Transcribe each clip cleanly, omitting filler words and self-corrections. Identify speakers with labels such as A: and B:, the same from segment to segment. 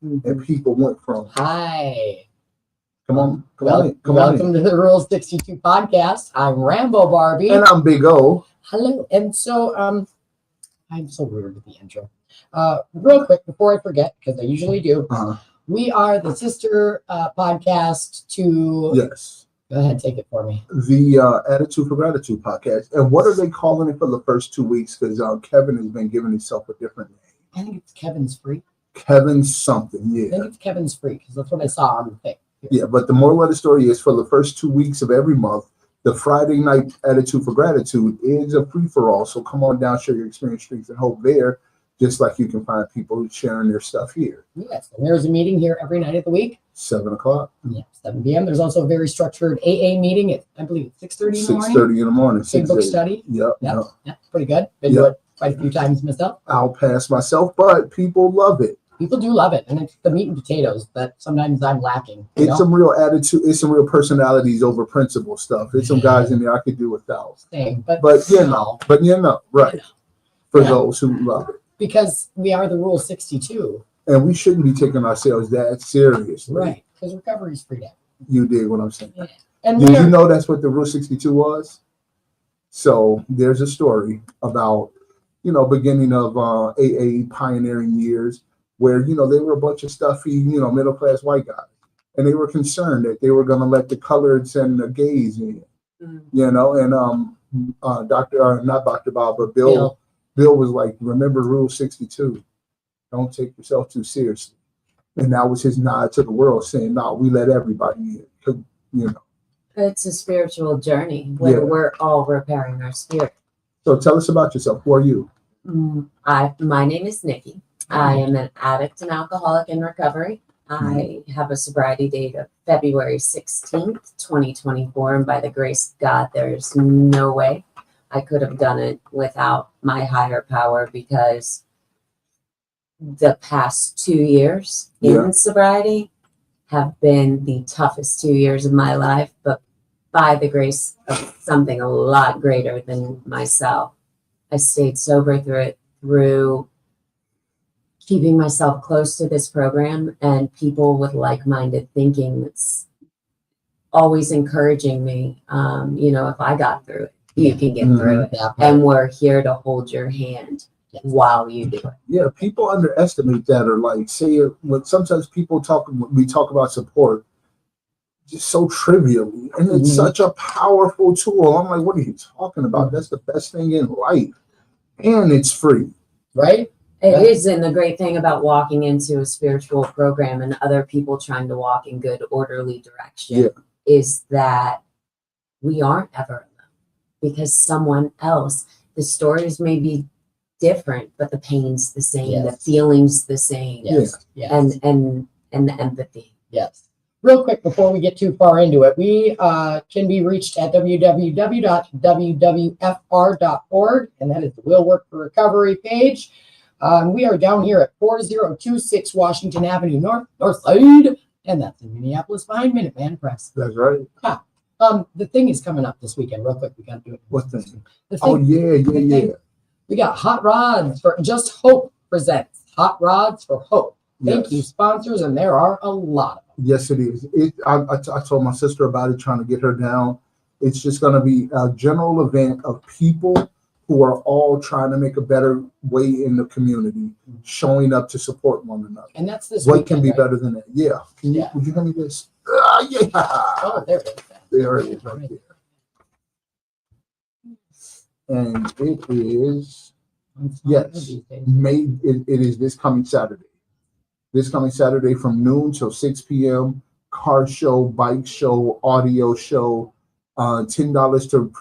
A: and people went from
B: Hi.
A: Come
B: Welcome to the Rule 62 podcast. I'm Rambo Barbie.
A: And I'm Big O.
B: Hello. And so I'm so rude with the intro. Real quick before I forget, because I usually do, we are the sister podcast to
A: Yes.
B: Go ahead, take it for me.
A: The Attitude for Gratitude podcast. And what are they calling it for the first 2 weeks? Because Kevin has been giving himself a different name.
B: I think it's Kevin's Freak.
A: Kevin's something, yeah.
B: I think it's Kevin's Freak, because that's what I saw on the thing.
A: Yeah, but the moral of the story is for the first 2 weeks of every month, the Friday night Attitude for Gratitude is a free-for-all. So come on down, share your experience, strength, and hope there, just like you can find people sharing their stuff here.
B: Yes, and there's a meeting here every night of the week.
A: 7 o'clock.
B: Yeah, 7 p.m. There's also a very structured AA meeting at, I believe, 6:30 in the morning.
A: 6:30 in the morning.
B: Big book study.
A: Yep.
B: Yeah, pretty good. Been to it quite a few times myself.
A: I'll pass myself, but people love it.
B: People do love it, and it's the meat and potatoes that sometimes I'm lacking.
A: It's some real attitude. It's some real personalities over principle stuff. It's some guys in there I could do without.
B: Same,
A: but right. For those who love it,
B: because we are the Rule 62,
A: and we shouldn't be taking ourselves that seriously,
B: right? Because recovery is free day.
A: You dig what I'm saying?
B: Yeah. And
A: did you know that's what the Rule 62 was? So there's a story about beginning of AA pioneering years, where, they were a bunch of stuffy, middle-class white guys. And they were concerned that they were going to let the coloreds and the gays in, and not Dr. Bob, but Bill was like, remember Rule 62. Don't take yourself too seriously. And that was his nod to the world, saying, no, we let everybody in,
C: It's a spiritual journey where we're all repairing our spirit.
A: So tell us about yourself. Who are you?
C: My name is Nikki. I am an addict and alcoholic in recovery. I have a sobriety date of February 16th, 2024. And by the grace of God, there's no way I could have done it without my higher power, because the past 2 years in sobriety have been the toughest 2 years of my life, but by the grace of something a lot greater than myself, I stayed sober through keeping myself close to this program and people with like-minded thinking that's always encouraging me. If I got through it, you can get through it. And we're here to hold your hand while you do it.
A: Yeah, people underestimate that, or like say it when sometimes we talk about support just so trivially, and it's such a powerful tool. I'm like, what are you talking about? That's the best thing in life. And it's free.
B: Right?
C: It is, and the great thing about walking into a spiritual program and other people trying to walk in good, orderly direction is that we aren't ever alone, because someone else, the stories may be different, but the pain's the same, the feeling's the same, and the empathy.
B: Yes. Real quick, before we get too far into it, we can be reached at www.wwfr.org, and that is the Will Work for Recovery page. We are down here at 4026 Washington Avenue North Side, and that's in Minneapolis behind Minuteman Press.
A: That's right.
B: The thing is coming up this weekend. Real quick, we got to do it.
A: What thing?
B: Yeah. We got Hot Rods for Just Hope presents Hot Rods for Hope. Thank you, sponsors, and there are a lot of them.
A: Yes, it is. I told my sister about it, trying to get her down. It's just going to be a general event of people who are all trying to make a better way in the community, showing up to support one another.
B: And that's this
A: What
B: weekend,
A: can be
B: right?
A: better than that? Yeah. Would you hand me this? Yeah.
B: Oh, there it is.
A: There it is, right there. And it is, it is this coming Saturday. This coming Saturday from noon till 6 p.m. Car show, bike show, audio show. $10 to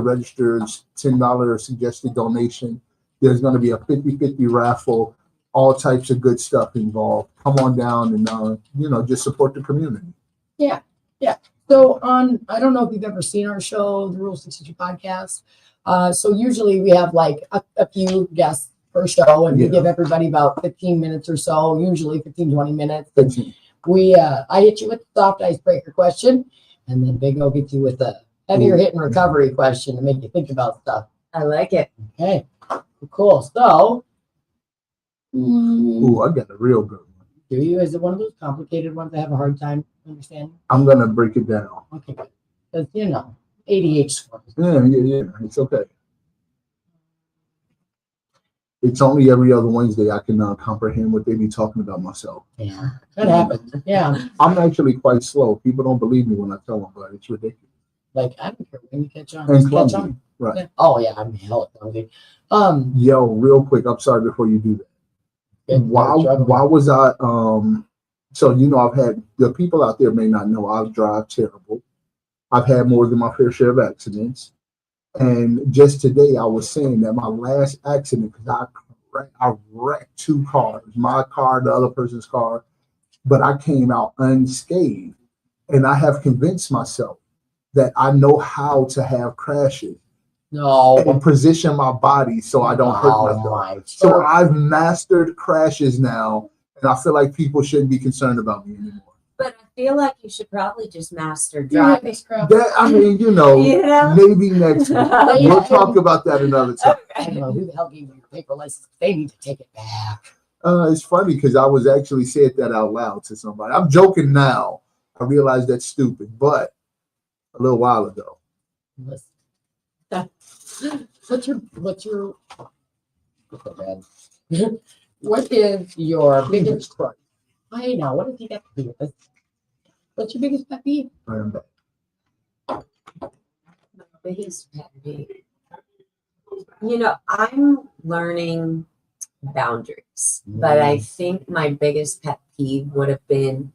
A: register, $10 suggested donation. There's going to be a 50-50 raffle, all types of good stuff involved. Come on down and just support the community.
B: Yeah. So I don't know if you've ever seen our show, the Rule 62 podcast. So usually we have like a few guests per show, and we give everybody about 15 minutes or so, usually 15-20 minutes. And I hit you with the soft icebreaker question. And then Big O gets you with a heavier hitting recovery question to make you think about stuff.
C: I like it.
B: Okay, cool. So,
A: I got a real good one.
B: Do you? Is it one of those complicated ones I have a hard time understanding?
A: I'm gonna break it down.
B: Okay, good. Because, ADHD scores.
A: Yeah. It's okay. It's only every other Wednesday I can comprehend what they be talking about myself.
B: Yeah, that happens. Yeah.
A: I'm actually quite slow. People don't believe me when I tell them, but it's ridiculous.
B: Like, I don't care when you catch on.
A: And
B: Just catch
A: clumsy,
B: on.
A: right?
B: Yeah. Oh, yeah, I'm hella clumsy.
A: Yo, real quick, I'm sorry before you do that. Why was I so I've had the people out there may not know I drive terrible. I've had more than my fair share of accidents. And just today I was saying that my last accident, because I wrecked two cars, my car, the other person's car, but I came out unscathed. And I have convinced myself that I know how to have crashes and position my body so I don't hurt myself. So I've mastered crashes now, and I feel like people shouldn't be concerned about me anymore.
C: But I feel like you should probably just master driving.
A: Maybe next week. We'll talk about that another time.
B: I don't know who the hell gave you your paper license. They need to take it back.
A: It's funny because I was actually said that out loud to somebody. I'm joking now. I realize that's stupid, but a little while ago.
B: What is your biggest crutch? I know. What does he got to do with this? What's your biggest pet peeve?
C: My biggest pet peeve. I'm learning boundaries, but I think my biggest pet peeve would have been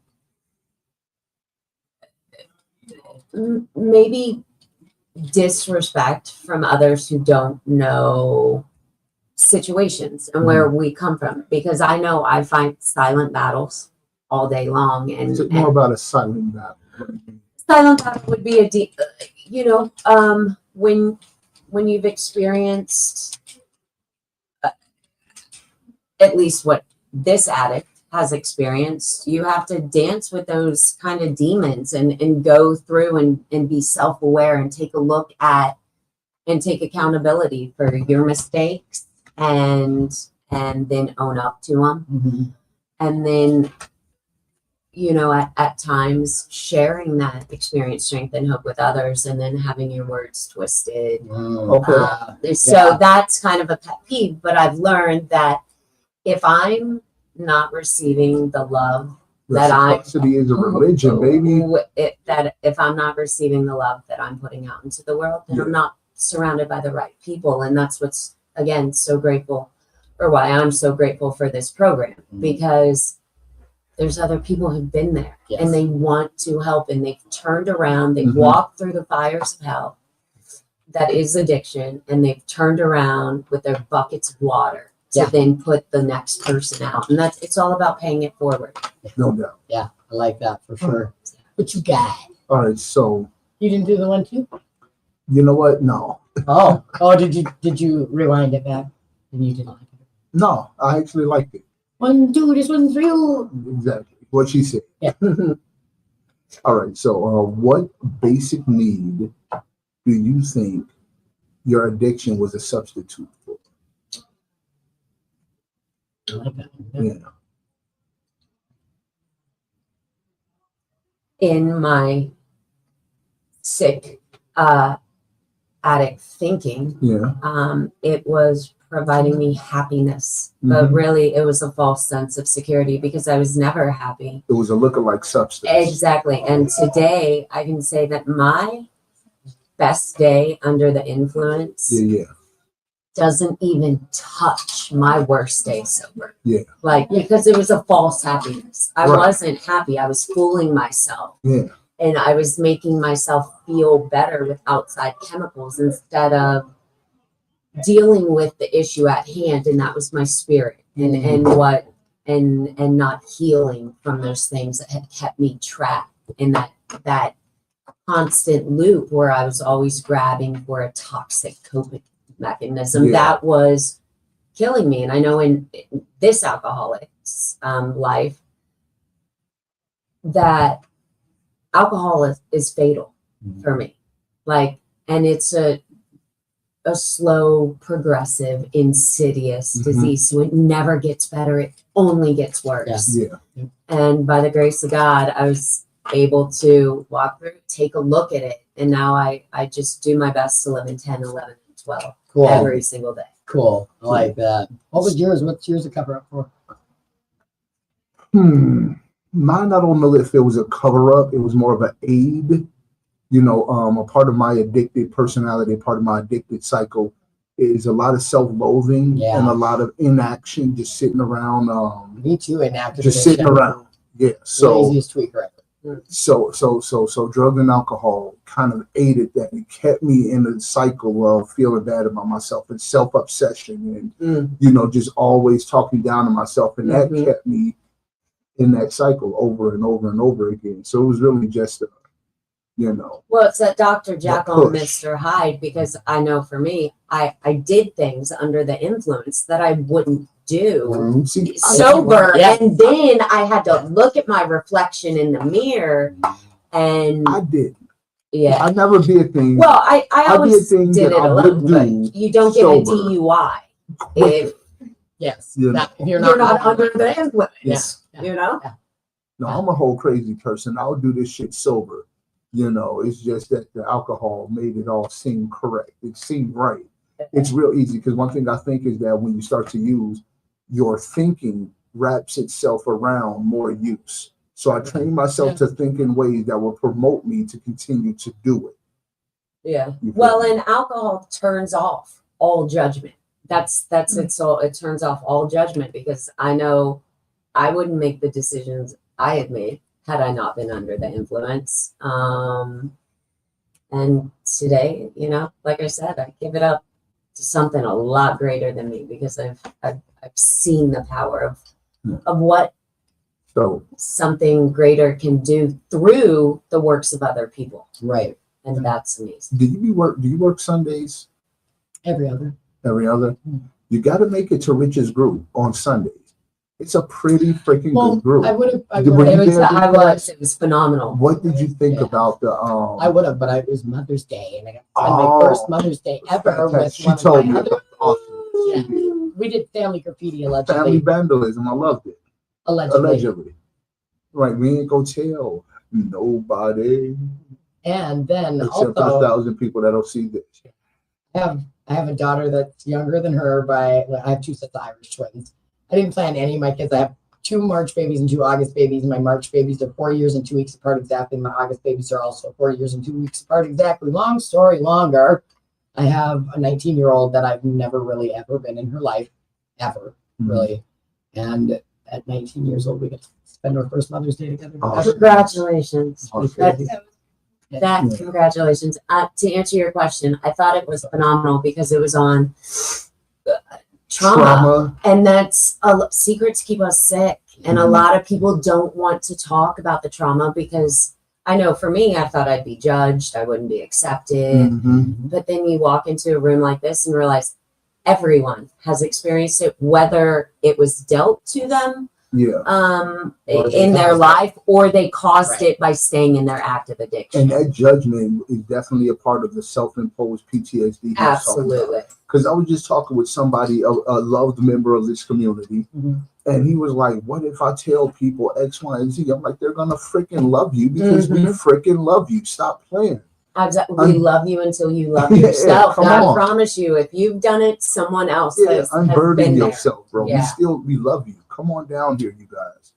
C: maybe disrespect from others who don't know situations and where we come from, because I know I fight silent battles all day long. And
A: it's more about a silent battle.
C: Silent battle would be a deep, when you've experienced at least what this addict has experienced, you have to dance with those kind of demons and go through and be self-aware and take a look at and take accountability for your mistakes and then own up to them. And then, at times sharing that experience, strength, and hope with others, and then having your words twisted. So that's kind of a pet peeve, but I've learned that if I'm not receiving the love that
A: reciprocity is a religion, baby.
C: That if I'm not receiving the love that I'm putting out into the world, then I'm not surrounded by the right people. And that's what's, again, so grateful, or why I'm so grateful for this program, because there's other people who've been there and they want to help, and they've turned around, they've walked through the fires of hell that is addiction, and they've turned around with their buckets of water to then put the next person out. And it's all about paying it forward.
A: No doubt.
B: Yeah, I like that for sure. What you got?
A: All right, so
B: you didn't do the one too?
A: You know what? No.
B: Oh, did you rewind it back? And you didn't like it?
A: No, I actually liked it.
B: 1, 2, this one's for you.
A: Exactly what she said.
B: Yeah.
A: All right, so what basic need do you think your addiction was a substitute for?
B: I like that.
A: Yeah.
C: In my sick addict thinking, it was providing me happiness, but really it was a false sense of security because I was never happy.
A: It was a lookalike substance.
C: Exactly. And today I can say that my best day under the influence doesn't even touch my worst day sober.
A: Yeah.
C: Like, because it was a false happiness. I wasn't happy. I was fooling myself.
A: Yeah.
C: And I was making myself feel better with outside chemicals instead of dealing with the issue at hand. And that was my spirit and not healing from those things that had kept me trapped in that constant loop where I was always grabbing for a toxic coping mechanism that was killing me. And I know in this alcoholic's life that alcohol is fatal for me. Like, and it's a a slow, progressive, insidious disease. So it never gets better. It only gets worse.
A: Yeah.
C: And by the grace of God, I was able to walk through, take a look at it. And now I just do my best to live in 10, 11, and 12
B: Cool.
C: every single day.
B: Cool. I like that. What was yours? What's yours to cover up for?
A: Mine, I don't know if it was a cover up. It was more of an aid. You know, a part of my addicted personality, part of my addicted cycle is a lot of self-loathing and a lot of inaction, just sitting around.
B: Me too, inactive.
A: Just sitting around. Yeah. So
B: laziest tweaker ever.
A: So drugs and alcohol kind of aided that. It kept me in a cycle of feeling bad about myself and self-obsession and, you know, just always talking down to myself. And that kept me in that cycle over and over and over again. So it was really just you know.
C: Well, it's that Dr. Jekyll and Mr. Hyde, because I know for me, I did things under the influence that I wouldn't do sober. And then I had to look at my reflection in the mirror and
A: I did.
C: Yeah.
A: I never did things.
C: Well, I always did it alone, but you don't get a
A: sober.
C: DUI if
A: You know.
B: you're
C: not under the influence.
B: Yeah.
C: You know?
A: No, I'm a whole crazy person. I'll do this shit sober. You know, it's just that the alcohol made it all seem correct. It seemed right. It's real easy because one thing I think is that when you start to use, your thinking wraps itself around more use. So I trained myself to think in ways that will promote me to continue to do it.
C: Yeah. Well, and alcohol turns off all judgment. That's it. So it turns off all judgment because I know I wouldn't make the decisions I had made had I not been under the influence. And today, you know, like I said, I give it up to something a lot greater than me because I've seen the power of what something greater can do through the works of other people.
B: Right.
C: And that's amazing.
A: Do you work Sundays?
B: Every other.
A: You got to make it to Rich's group on Sundays. It's a pretty freaking good group.
B: I would have.
C: It was phenomenal.
A: What did you think about the?
B: I would have, but it was Mother's Day, and I got to spend my first Mother's Day ever with
A: She told me about
B: awesome. We did family graffiti allegedly.
A: Family vandalism. I loved it.
B: Allegedly.
A: Right. We ain't gonna tell nobody.
B: And then
A: except for the 1,000 people that'll see this.
B: I have a daughter that's younger than her I have two sets of Irish twins. I didn't plan any of my kids. I have 2 March babies and 2 August babies. My March babies are 4 years and 2 weeks apart exactly. My August babies are also 4 years and 2 weeks apart exactly. Long story longer. I have a 19-year-old that I've never really ever been in her life, ever, really. And at 19 years old, we get to spend our first Mother's Day together.
C: Congratulations.
A: Awesome.
C: Congratulations. To answer your question, I thought it was phenomenal because it was on trauma. And that's a secret to keep us sick. And a lot of people don't want to talk about the trauma because I know for me, I thought I'd be judged. I wouldn't be accepted. But then you walk into a room like this and realize everyone has experienced it, whether it was dealt to them in their life or they caused it by staying in their active addiction.
A: And that judgment is definitely a part of the self-imposed PTSD.
C: Absolutely.
A: Because I was just talking with somebody, a loved member of this community, and he was like, what if I tell people X, Y, and Z? I'm like, they're going to freaking love you because we freaking love you. Stop playing.
C: We love you until you love yourself. I promise you, if you've done it, someone else has
A: unburden
C: been
A: yourself,
C: there.
A: bro. We love you. Come on down here, you guys.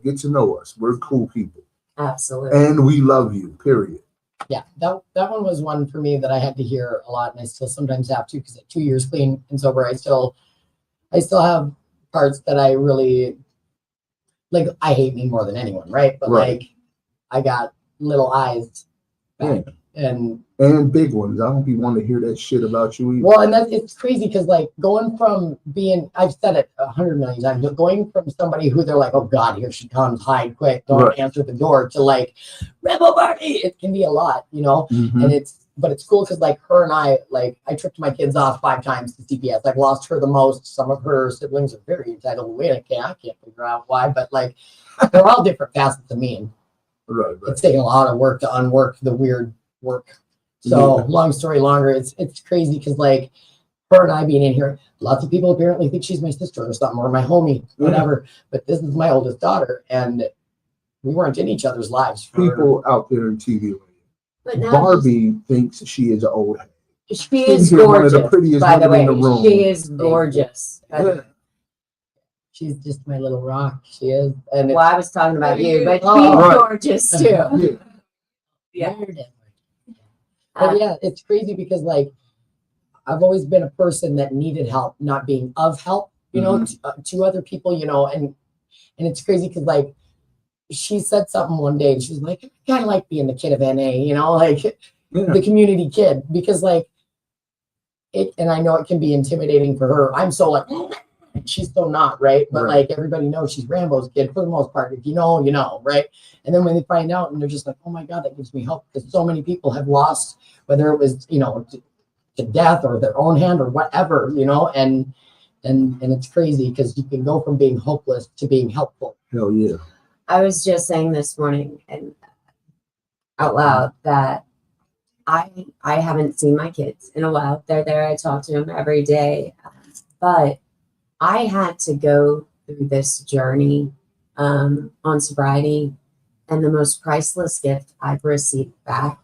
A: Get to know us. We're cool people.
C: Absolutely.
A: And we love you, period.
B: Yeah, that one was one for me that I had to hear a lot, and I still sometimes have to because at 2 years clean and sober, I still have parts that I really like. I hate me more than anyone, right? But like, I got little eyes back and
A: big ones. I don't be wanting to hear that shit about you either.
B: Well, and it's crazy because like going from being, I've said it 100 million times, but going from somebody who they're like, oh God, here she comes, hide quick, don't answer the door, to like Rambo Barbie, it can be a lot, you know. And it's cool because like her and I tripped my kids off 5 times to CPS. I've lost her the most. Some of her siblings are very entitled. Wait, I can't figure out why, but like they're all different facets of me. And it's taken a lot of work to unwork the weird work So
A: Yeah.
B: long story longer, it's crazy because like her and I being in here, lots of people apparently think she's my sister or something or my homie, whatever. But this is my oldest daughter, and we weren't in each other's lives.
A: People out there in TV.
C: But now
A: Barbie thinks she is an old.
C: she is
A: She's one of the
C: gorgeous.
A: prettiest
C: By the way,
A: women in the room.
C: she is gorgeous.
A: Yeah.
B: She's just my little rock. She is, and
C: Well, I was talking about you, but she's
A: right.
C: gorgeous too.
A: Yeah.
C: Yeah.
B: But yeah, it's crazy because like I've always been a person that needed help, not being of help, you know, to other people, you know, and it's crazy because like she said something one day and she was like, I kind of like being the kid of NA, you know, like the community kid, because like it, and I know it can be intimidating for her. I'm so like, she's so not, right? But
A: Right.
B: like everybody knows she's Rambo's kid for the most part. If you know, you know, right? And then when they find out and they're just like, oh my God, that gives me hope because so many people have lost, whether it was, you know, to death or their own hand or whatever, you know, and it's crazy because you can go from being hopeless to being helpful.
A: Hell yeah.
C: I was just saying this morning and out loud that I haven't seen my kids in a while. They're there. I talk to them every day, but I had to go through this journey on sobriety, and the most priceless gift I've received back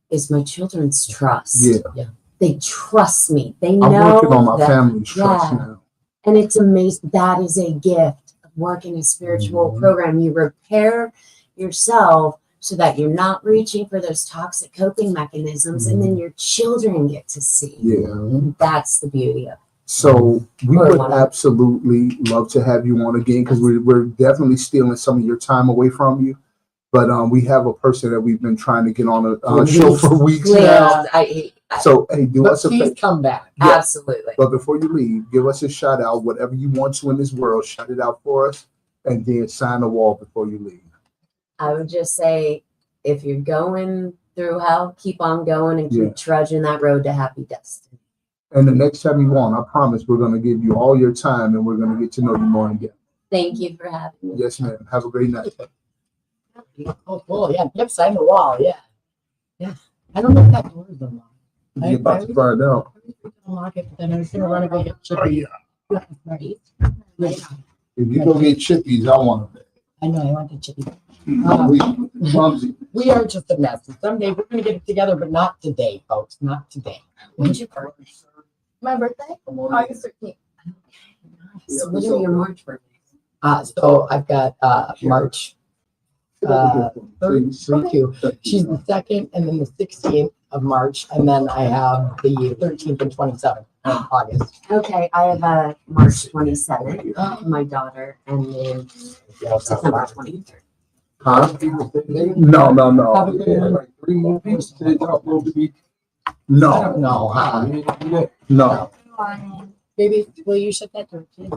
C: is my children's trust.
A: Yeah.
C: They trust me. They
A: I'm
C: know
A: working on my
C: that,
A: family's trust
C: yeah.
A: now.
C: And it's amazing. That is a gift of working a spiritual program. You repair yourself so that you're not reaching for those toxic coping mechanisms, and then your children get to see.
A: Yeah.
C: That's the beauty of it.
A: So we
C: Or
A: would
C: one.
A: absolutely love to have you on again because we're definitely stealing some of your time away from you. But we have a person that we've been trying to get on a show for weeks now. So hey, do
B: But
A: us a
B: please
A: favor.
B: come back.
A: Yeah.
C: Absolutely.
A: But before you leave, give us a shout out, whatever you want to in this world, shout it out for us, and then sign the wall before you leave.
C: I would just say, if you're going through hell, keep on going and keep
A: Yeah.
C: trudging that road to happy destiny.
A: And the next time you want, I promise we're going to give you all your time and we're going to get to know you more again.
C: Thank you for having me.
A: Yes, ma'am. Have a great night.
B: Oh, cool. Yeah. Yep. Sign the wall. Yeah. Yeah. I don't know if that door is unlocked.
A: You're about to find out.
B: Unlock it, but then I was gonna run and go get Chippy.
A: If you go get chippies, I want them.
B: I know, I want the Chippy.
A: Clumsy.
B: We are just a mess. And someday we're gonna get it together, but not today, folks. Not today.
C: When's your birthday?
D: My birthday? August 13th.
C: So what are your March birthdays?
B: So I've got March 32. She's the 2nd, and then the 16th of March, and then I have the 13th and 27th of August.
C: Okay, I have a March 27th, my daughter, and then September 23rd.
A: Huh? No.
B: Have a good one.
E: Like 3 more weeks till it's supposed to be.
B: I
A: No.
B: don't know, huh?
A: No.
B: Baby, will you shut that door, please?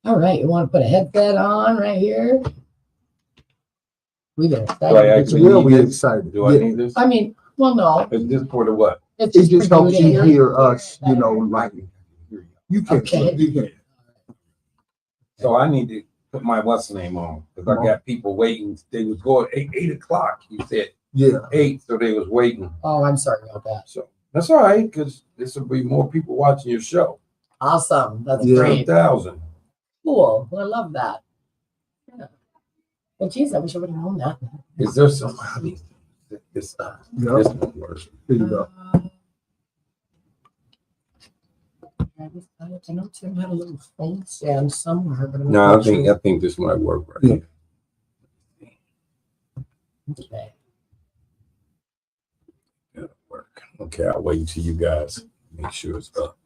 B: All right, you want to put a headset on right here? We've been
E: Do I
B: excited.
E: actually
A: We'll
E: need
A: be
E: this?
A: excited.
E: Do I
A: Yeah.
E: need this?
B: I mean, well, no,
E: Is this for the what?
B: it's
A: It just
B: for
A: helps
B: to
A: you hear us, you know, like
E: Here
A: you can.
B: Okay.
A: You can.
E: So I need to put my what's name on because I got people waiting. They was going 8 o'clock. You said
A: Yeah.
E: 8, so they was waiting.
B: Oh, I'm sorry about that.
E: So that's all right because this will be more people watching your show.
B: Awesome, that's
A: Yeah.
B: great.
E: 1,000.
B: Cool, well, I love that. Yeah. Well, geez, I wish I would have known that.
E: Is there somebody? This
A: Yeah.
E: this won't work.
A: Here you go.
B: I know Tim had a little phone stand somewhere, but I'm
E: No,
B: not
E: I think
B: sure.
E: I think this might work right.
A: Yeah.
B: Okay.
E: It'll work. Okay, I'll wait until you guys make sure it's up.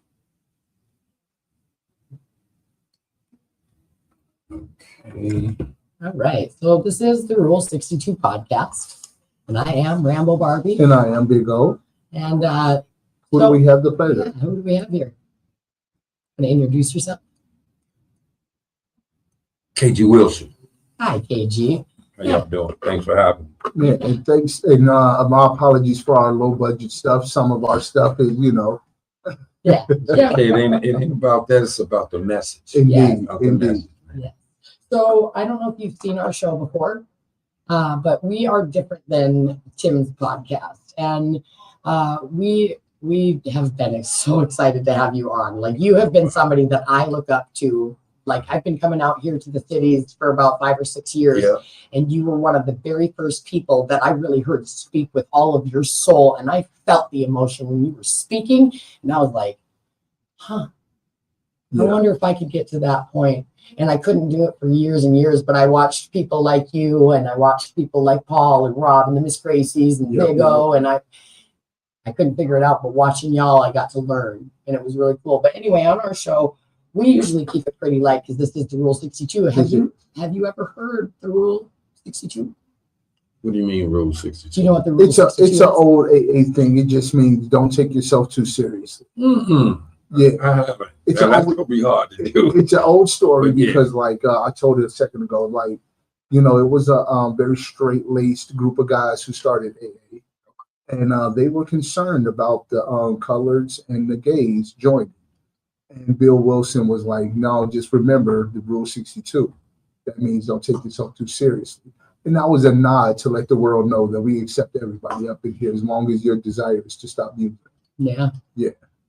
E: Okay.
B: All right, so this is the Rule 62 podcast, and I am Rambo Barbie,
A: And I am Big O.
B: and
A: Who do we have the pleasure?
B: who do we have here? Can you introduce yourself?
E: KG Wilson.
B: Hi, KG.
E: How y'all doing? Thanks for having me.
A: Yeah, and thanks. And my apologies for our low budget stuff. Some of our stuff is, you know,
B: Yeah, yeah.
E: Okay, it ain't about that, it's about the message.
A: indeed,
E: About the
A: indeed.
E: message.
B: So I don't know if you've seen our show before. But we are different than Tim's podcast, and we have been so excited to have you on. Like, you have been somebody that I look up to. Like, I've been coming out here to the cities for about 5 or 6 years, and you were one of the very first people that I really heard speak with all of your soul, and I felt the emotion when you were speaking, and I was like, huh. I wonder if I could get to that point. And I couldn't do it for years and years, but I watched people like you, and I watched people like Paul and Rob and the Miss Gracies and Big O, and I couldn't figure it out. But watching y'all, I got to learn, and it was really cool. But anyway, on our show, we usually keep it pretty light because this is the Rule 62. Have you ever heard the Rule 62?
F: What do you mean Rule 62?
B: Do you know what the Rule 62
A: It's an old AA thing. It just means don't take yourself too seriously. Yeah,
E: I haven't.
A: It's
E: That's gonna be hard to do.
A: It's an old story
E: But yeah.
A: because, like I told it a second ago, like, you know, it was a very straight-laced group of guys who started AA, and they were concerned about the coloreds and the gays joining. And Bill Wilson was like, "No, just remember the Rule 62. That means don't take yourself too seriously." And that was a nod to let the world know that we accept everybody up in here as long as your desire is to stop using it.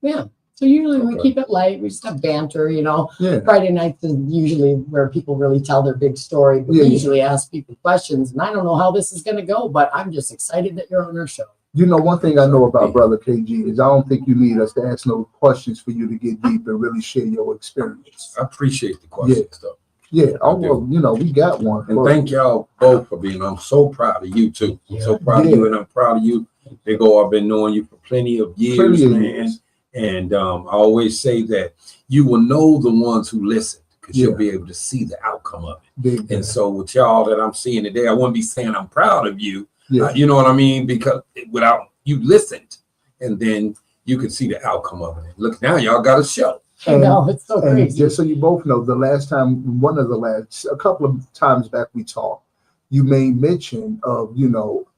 B: Yeah. So usually we keep it light. We just have banter, you know.
A: Yeah.
B: Friday nights is usually where people really tell their big story. But we usually ask people questions, and I don't know how this is going to go, but I'm just excited that you're on our show.
A: You know, one thing I know about Brother KG is I don't think you need us to ask no questions for you to get deep and really share your experience.
F: I appreciate the questions, though.
A: Yeah, well, you know, we got one.
F: And thank y'all both for being. I'm so proud of you too. I'm so proud of you, and I'm proud of you. Big O, I've been knowing you for plenty of years, man. And I always say that you will know the ones who listen because you'll be able to see the outcome of it. And so with y'all that I'm seeing today, I wouldn't be saying I'm proud of you. You know what I mean? Because without you listened, and then you can see the outcome of it. Look, now y'all got a show.
B: I know, it's so crazy.
A: Just so you both know, the last time, a couple of times back we talked, you made mention of, you know,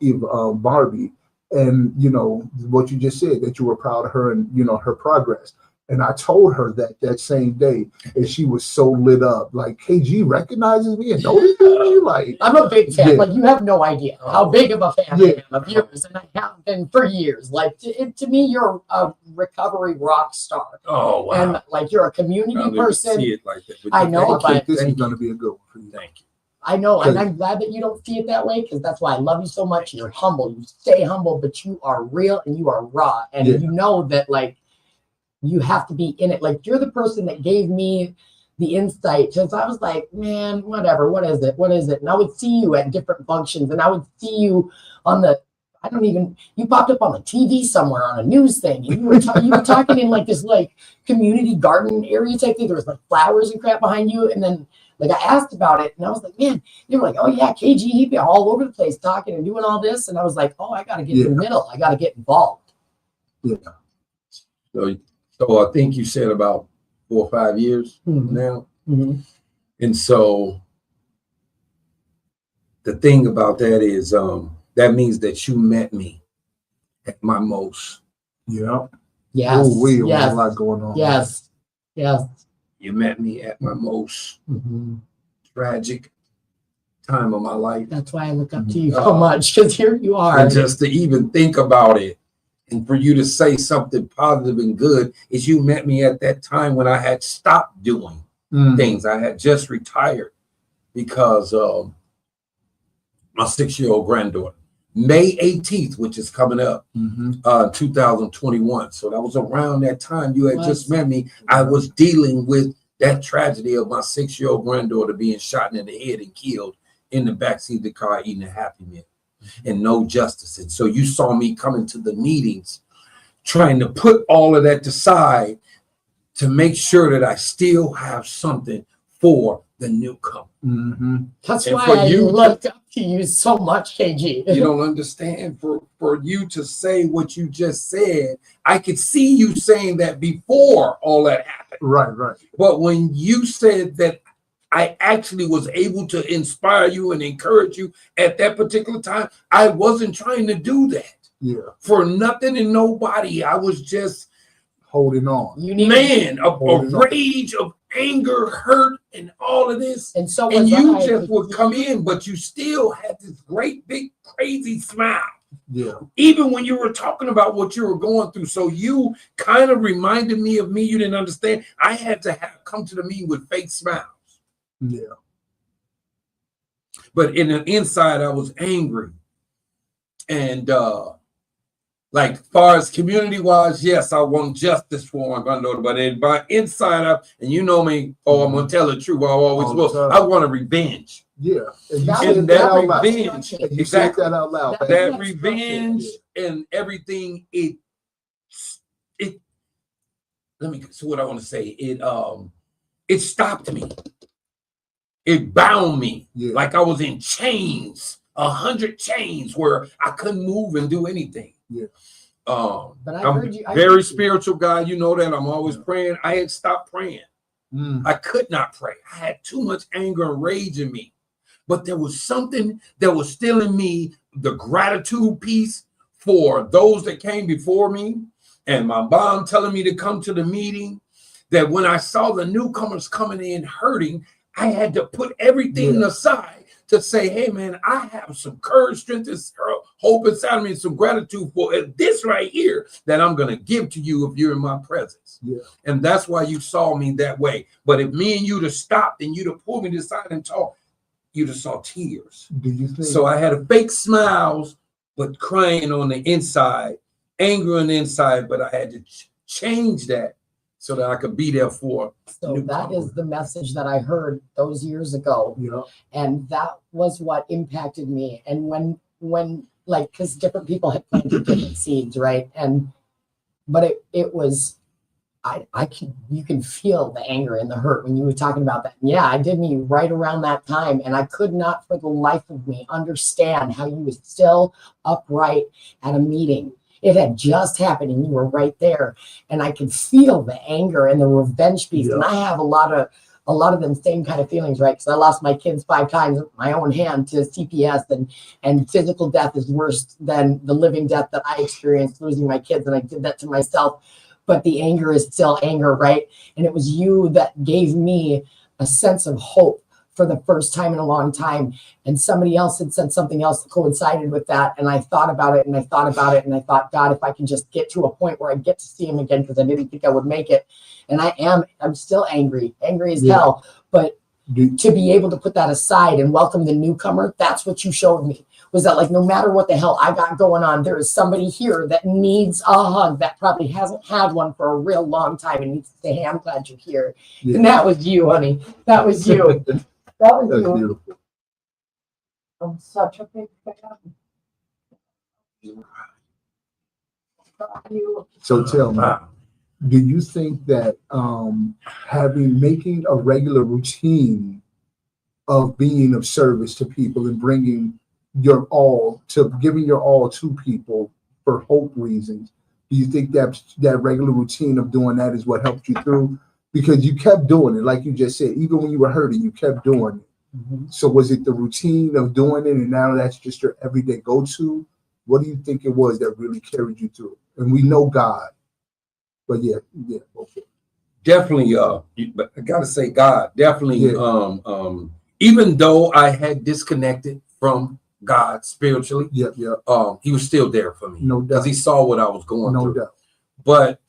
A: Barbie, and, you know, what you just said, that you were proud of her and, you know, her progress. And I told her that same day, and she was so lit up. Like, KG recognizes me and notices me. Like,
B: I'm a big fan. Like, you have no idea how big of a fan I am of yours, and I have been for years. Like, to me, you're a recovery rock star.
F: Oh, wow.
B: And, like, you're a community person.
F: See it like that, but
B: I know,
A: I think this is going to be a good one for you.
F: Thank you.
B: I know, and I'm glad that you don't see it that way, because that's why I love you so much. You're humble. You stay humble, but you are real and you are raw. And you know that, like, you have to be in it. Like, you're the person that gave me the insight, because I was like, man, whatever, what is it? And I would see you at different functions, and I would see you on the, you popped up on the TV somewhere on a news thing, and you were talking in like this like community garden area type thing. There was like flowers and crap behind you, and then like I asked about it, and I was like, man, they were like, oh yeah, KG, he'd be all over the place talking and doing all this, and I was like, oh, I got to get in the middle. I got to get involved.
F: So I think you said about 4 or 5 years now. And so the thing about that is that means that you met me at my most.
A: Yes.
B: Yes.
A: A lot going on.
B: Yes.
F: You met me at my most tragic time of my life.
B: That's why I look up to you so much, because here you are.
F: And just to even think about it, and for you to say something positive and good, is you met me at that time when I had stopped doing things. I had just retired because my 6-year-old granddaughter, May 18th, which is coming up, 2021. So that was around that time you had just met me. I was dealing with that tragedy of my 6-year-old granddaughter being shot in the head and killed in the backseat of the car eating a Happy Meal. And no justice. And so you saw me coming to the meetings trying to put all of that aside to make sure that I still have something for the newcomer.
B: That's why I look up to you so much, KG.
F: You don't understand. For you to say what you just said, I could see you saying that before all that happened.
A: Right.
F: But when you said that I actually was able to inspire you and encourage you at that particular time, I wasn't trying to do that. For nothing and nobody. I was just
A: holding on.
F: A rage of anger, hurt, and all of this.
B: And so
F: And
B: was
F: you
B: I.
F: just would come in, but you still had this great, big, crazy smile.
A: Yeah.
F: Even when you were talking about what you were going through. So you kind of reminded me of me. You didn't understand. I had to come to the meeting with fake smiles.
A: Yeah.
F: But in the inside, I was angry. And like far as community wise, yes, I want justice for my granddaughter. But in my inside out, and you know me, I'm gonna tell the truth. I always will. I want a revenge.
A: Yeah. And you
B: That
A: said
F: And
A: that
F: that
A: out loud.
F: revenge,
A: And you
F: exactly.
A: said that out loud.
B: That-
F: That revenge and everything. It. Let me. So what I want to say. It stopped me. It bound me like I was in chains, 100 chains where I couldn't move and do anything.
A: Yeah.
B: But I
F: I'm
B: heard you. I
F: very
B: heard you.
F: spiritual guy. You know that. I'm always praying. I had stopped praying. I could not pray. I had too much anger and rage in me. But there was something that was still in me, the gratitude piece for those that came before me, and my mom telling me to come to the meeting, that when I saw the newcomers coming in hurting, I had to put everything aside to say, hey, man, I have some courage, strength, and hope inside of me, and some gratitude for this right here that I'm going to give to you if you're in my presence.
A: Yeah.
F: And that's why you saw me that way. But if me and you'd have stopped and you'd have pulled me to the side and talked, you'd have saw tears.
A: Do you think
F: So I had a fake smiles, but crying on the inside, anger on the inside, but I had to change that so that I could be there for.
B: So that is the message that I heard those years ago.
A: Yeah.
B: And that was what impacted me. And when like, because different people had planted different seeds, right? But it was, you can feel the anger and the hurt when you were talking about that. Yeah, I did me right around that time. And I could not for the life of me understand how you were still upright at a meeting. It had just happened and you were right there. And I could feel the anger and the revenge piece. And I have a lot of them same kind of feelings, right? Because I lost my kids 5 times with my own hand to CPS, and physical death is worse than the living death that I experienced losing my kids. And I did that to myself. But the anger is still anger, right? And it was you that gave me a sense of hope for the first time in a long time. And somebody else had said something else that coincided with that. And I thought about it and I thought about it. And I thought, God, if I can just get to a point where I get to see him again, because I didn't think I would make it. And I'm still angry as hell. But to be able to put that aside and welcome the newcomer, that's what you showed me. Was that like, no matter what the hell I got going on, there is somebody here that needs a hug that probably hasn't had one for a real long time and needs to say, hey, I'm glad you're here. Yeah. And that was you, honey. That was you. That was
A: That's
B: you.
A: beautiful.
B: I'm such a big fan.
A: So tell me, do you think that making a regular routine of being of service to people and bringing giving your all to people for hope reasons, do you think that regular routine of doing that is what helped you through? Because you kept doing it, like you just said, even when you were hurting, you kept doing it. Mm-hmm. So was it the routine of doing it, and now that's just your everyday go-to? What do you think it was that really carried you through? And we know God, but yeah, okay.
F: Definitely, but I gotta say, God, definitely. Yeah. Even though I had disconnected from God spiritually, he was still there for me.
A: No doubt,
F: because he saw what I was going through.
A: No doubt.
F: But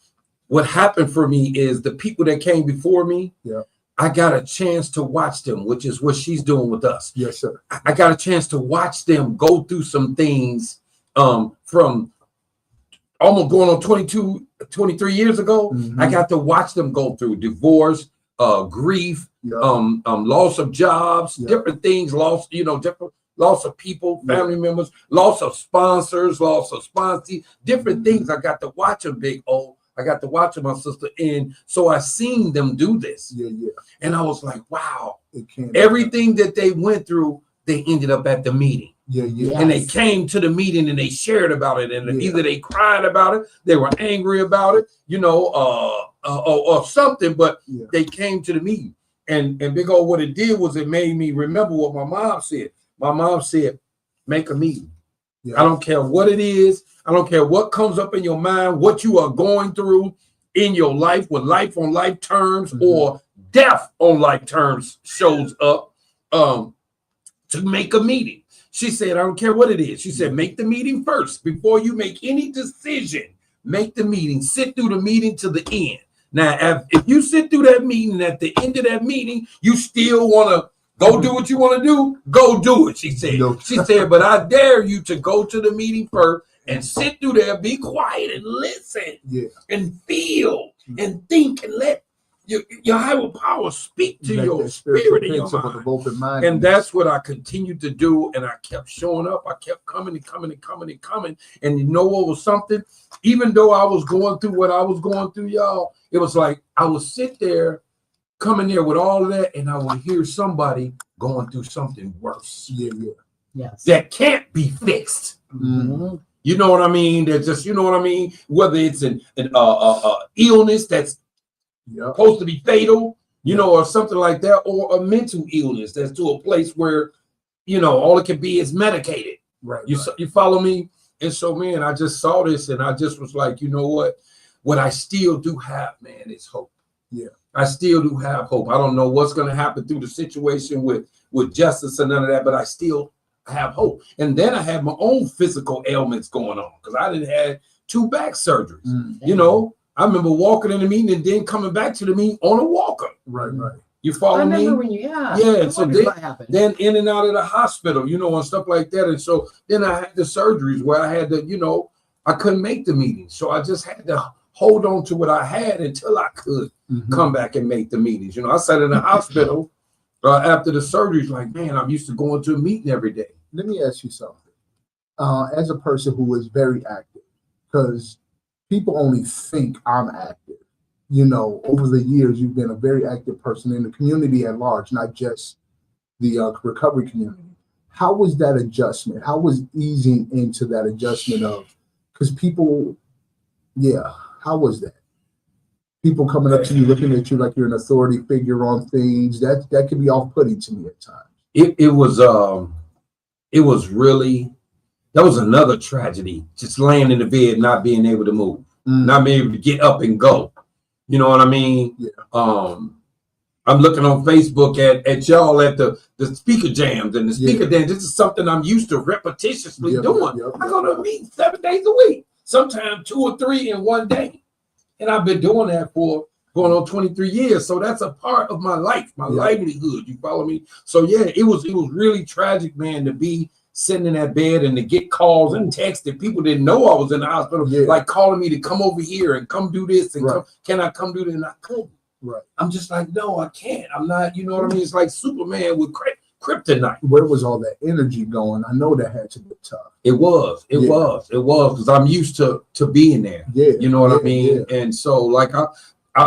F: what happened for me is the people that came before me. Yeah. I got a chance to watch them, which is what she's doing with us.
A: Yes, sir.
F: I got a chance to watch them go through some things from almost going on 23 years ago. Mm-hmm. I got to watch them go through divorce, grief, loss of jobs, different things, loss of people, family members, loss of sponsors, loss of sponsees, different things. I got to watch them, Big O. I got to watch my sister, and so I seen them do this. And I was like, wow, everything that they went through, they ended up at the meeting. And they came to the meeting and they shared about it, and either they cried about it, they were angry about it, or something, but they came to the meeting. And Big O, what it did was it made me remember what my mom said. My mom said, make a meeting. I don't care what it is. I don't care what comes up in your mind, what you are going through in your life with life on life terms, or death on like terms shows up to make a meeting. She said, I don't care what it is. She said, make the meeting first. Before you make any decision, make the meeting. Sit through the meeting to the end. Now, if you sit through that meeting, at the end of that meeting, you still want to go do what you want to do, go do it, she said.
A: No.
F: She said, but I dare you to go to the meeting first and sit through there, be quiet and listen and feel and think and let your higher power speak to your spirit and your mind. And that's what I continued to do. And I kept showing up. I kept coming and coming and coming and coming. And you know what was something? Even though I was going through what I was going through, y'all, it was like I would sit there, coming there with all of that, and I would hear somebody going through something worse.
B: Yes.
F: That can't be fixed.
B: Mm-hmm.
F: You know what I mean? That just, you know what I mean? Whether it's an illness that's supposed to be fatal, you know, or something like that, or a mental illness that's to a place where, you know, all it can be is medicated.
A: Right.
F: You follow me? And so, man, I just saw this and I just was like, you know what I still do have, man, is hope.
A: Yeah.
F: I still do have hope. I don't know what's going to happen through the situation with justice and none of that, but I still have hope. And then I had my own physical ailments going on because I didn't have 2 back surgeries. You know, I remember walking in the meeting and then coming back to the meeting on a walker.
A: Right.
F: You follow me?
B: I remember when you,
F: and so then in and out of the hospital, you know, and stuff like that. And so then I had the surgeries where I had to, you know, I couldn't make the meetings. So I just had to hold on to what I had until I could come back and make the meetings. You know, I sat in the hospital after the surgeries, like, man, I'm used to going to a meeting every day.
A: Let me ask you something. As a person who is very active, because people only think I'm active. You know, over the years, you've been a very active person in the community at large, not just the recovery community. How was that adjustment? How was easing into that adjustment of, because people, how was that? People coming up to you, looking at you like you're an authority figure on things, that can be off-putting to me at times.
F: It was really, that was another tragedy, just laying in the bed, not being able to move, not being able to get up and go. You know what I mean?
A: Yeah.
F: I'm looking on Facebook at y'all at the speaker jams and the speaker jams. This is something I'm used to repetitiously doing. I go to a meeting 7 days a week, sometimes 2 or 3 in one day. And I've been doing that for going on 23 years. So that's a part of my life, my livelihood. You follow me? So yeah, it was really tragic, man, to be sitting in that bed and to get calls and texts that people didn't know I was in the hospital, like calling me to come over here and come do this and can I come do that? And I couldn't.
A: Right.
F: I'm just like, no, I can't. I'm not, you know what I mean? It's like Superman with kryptonite.
A: Where was all that energy going? I know that had to be tough.
F: It was because I'm used to being there. You know what I mean? And so like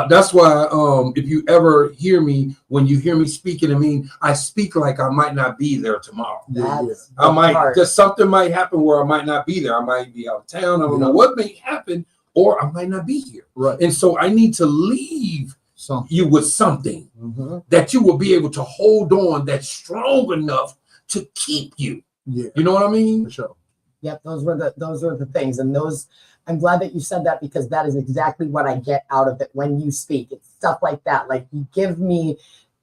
F: that's why if you ever hear me, when you hear me speaking, I mean, I speak like I might not be there tomorrow. I might, just something might happen where I might not be there. I might be out of town. I don't know what may happen, or I might not be here.
A: Right.
F: And so I need to leave you with something that you will be able to hold on, that's strong enough to keep you. You know what I mean?
A: For sure.
B: Yep, those were the things, and those. I'm glad that you said that, because that is exactly what I get out of it when you speak. It's stuff like that. Like, you give me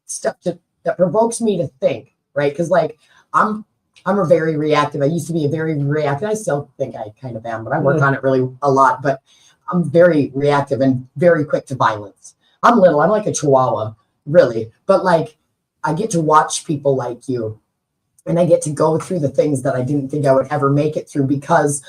B: stuff that provokes me to think, right? Because like I'm a very reactive. I used to be a very reactive. I still think I kind of am, but I work on it really a lot. But I'm very reactive and very quick to violence. I'm little. I'm like a chihuahua, really. But like, I get to watch people like you, and I get to go through the things that I didn't think I would ever make it through because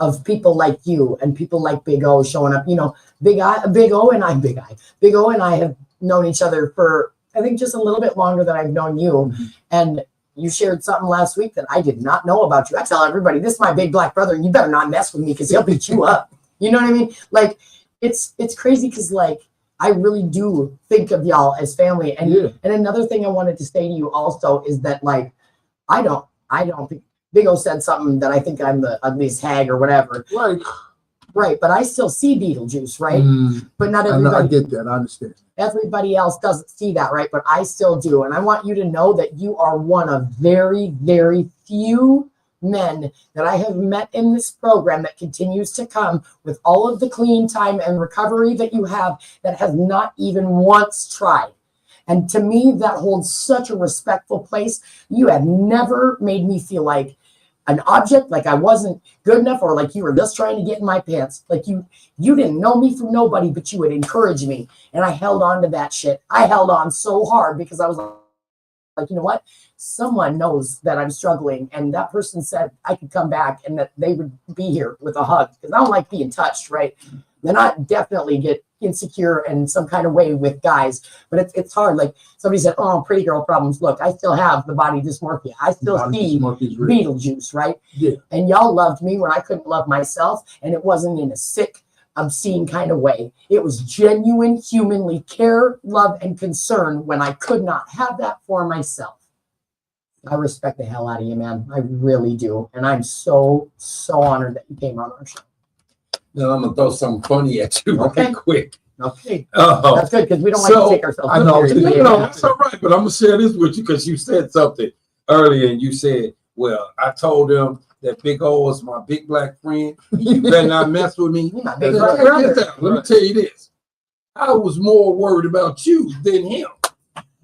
B: of people like you and people like Big O showing up. You know, Big O and I have known each other for, I think, just a little bit longer than I've known you. And you shared something last week that I did not know about you. I tell everybody, this is my big black brother, and you better not mess with me because he'll beat you up. You know what I mean? Like, it's crazy because like, I really do think of y'all as family. And another thing I wanted to say to you also is that like, I don't think Big O said something that I think I'm the ugliest hag or whatever. Right. But I still see Beetlejuice, right? But not everybody.
A: I get that. I understand.
B: Everybody else doesn't see that, right? But I still do. And I want you to know that you are one of very, very few men that I have met in this program that continues to come with all of the clean time and recovery that you have, that has not even once tried. And to me, that holds such a respectful place. You have never made me feel like an object, like I wasn't good enough, or like you were just trying to get in my pants. Like you didn't know me from nobody, but you would encourage me. And I held on to that shit. I held on so hard because I was like, you know what? Someone knows that I'm struggling. And that person said I could come back and that they would be here with a hug. Because I don't like being touched, right? Then I definitely get insecure in some kind of way with guys. But it's hard. Like somebody said, oh, pretty girl problems. Look, I still have the body dysmorphia. I still see Beetlejuice, right?
A: Yeah.
B: And y'all loved me when I couldn't love myself. And it wasn't in a sick, obscene kind of way. It was genuine, humanly care, love, and concern when I could not have that for myself. I respect the hell out of you, man. I really do. And I'm so honored that you came on our show.
F: Now I'm gonna throw something funny at you
B: Okay.
F: quick.
B: Okay. That's good because we don't like
F: So,
B: to take ourselves.
A: I know.
B: seriously.
F: No, that's all right. But I'm gonna share this with you because you said something earlier, and you said, "Well, I told them that Big O is my big black friend. You better not mess with me."
B: You're my big
F: Check
B: black
F: this
B: brother.
F: out. Let me tell you this: I was more worried about you than him.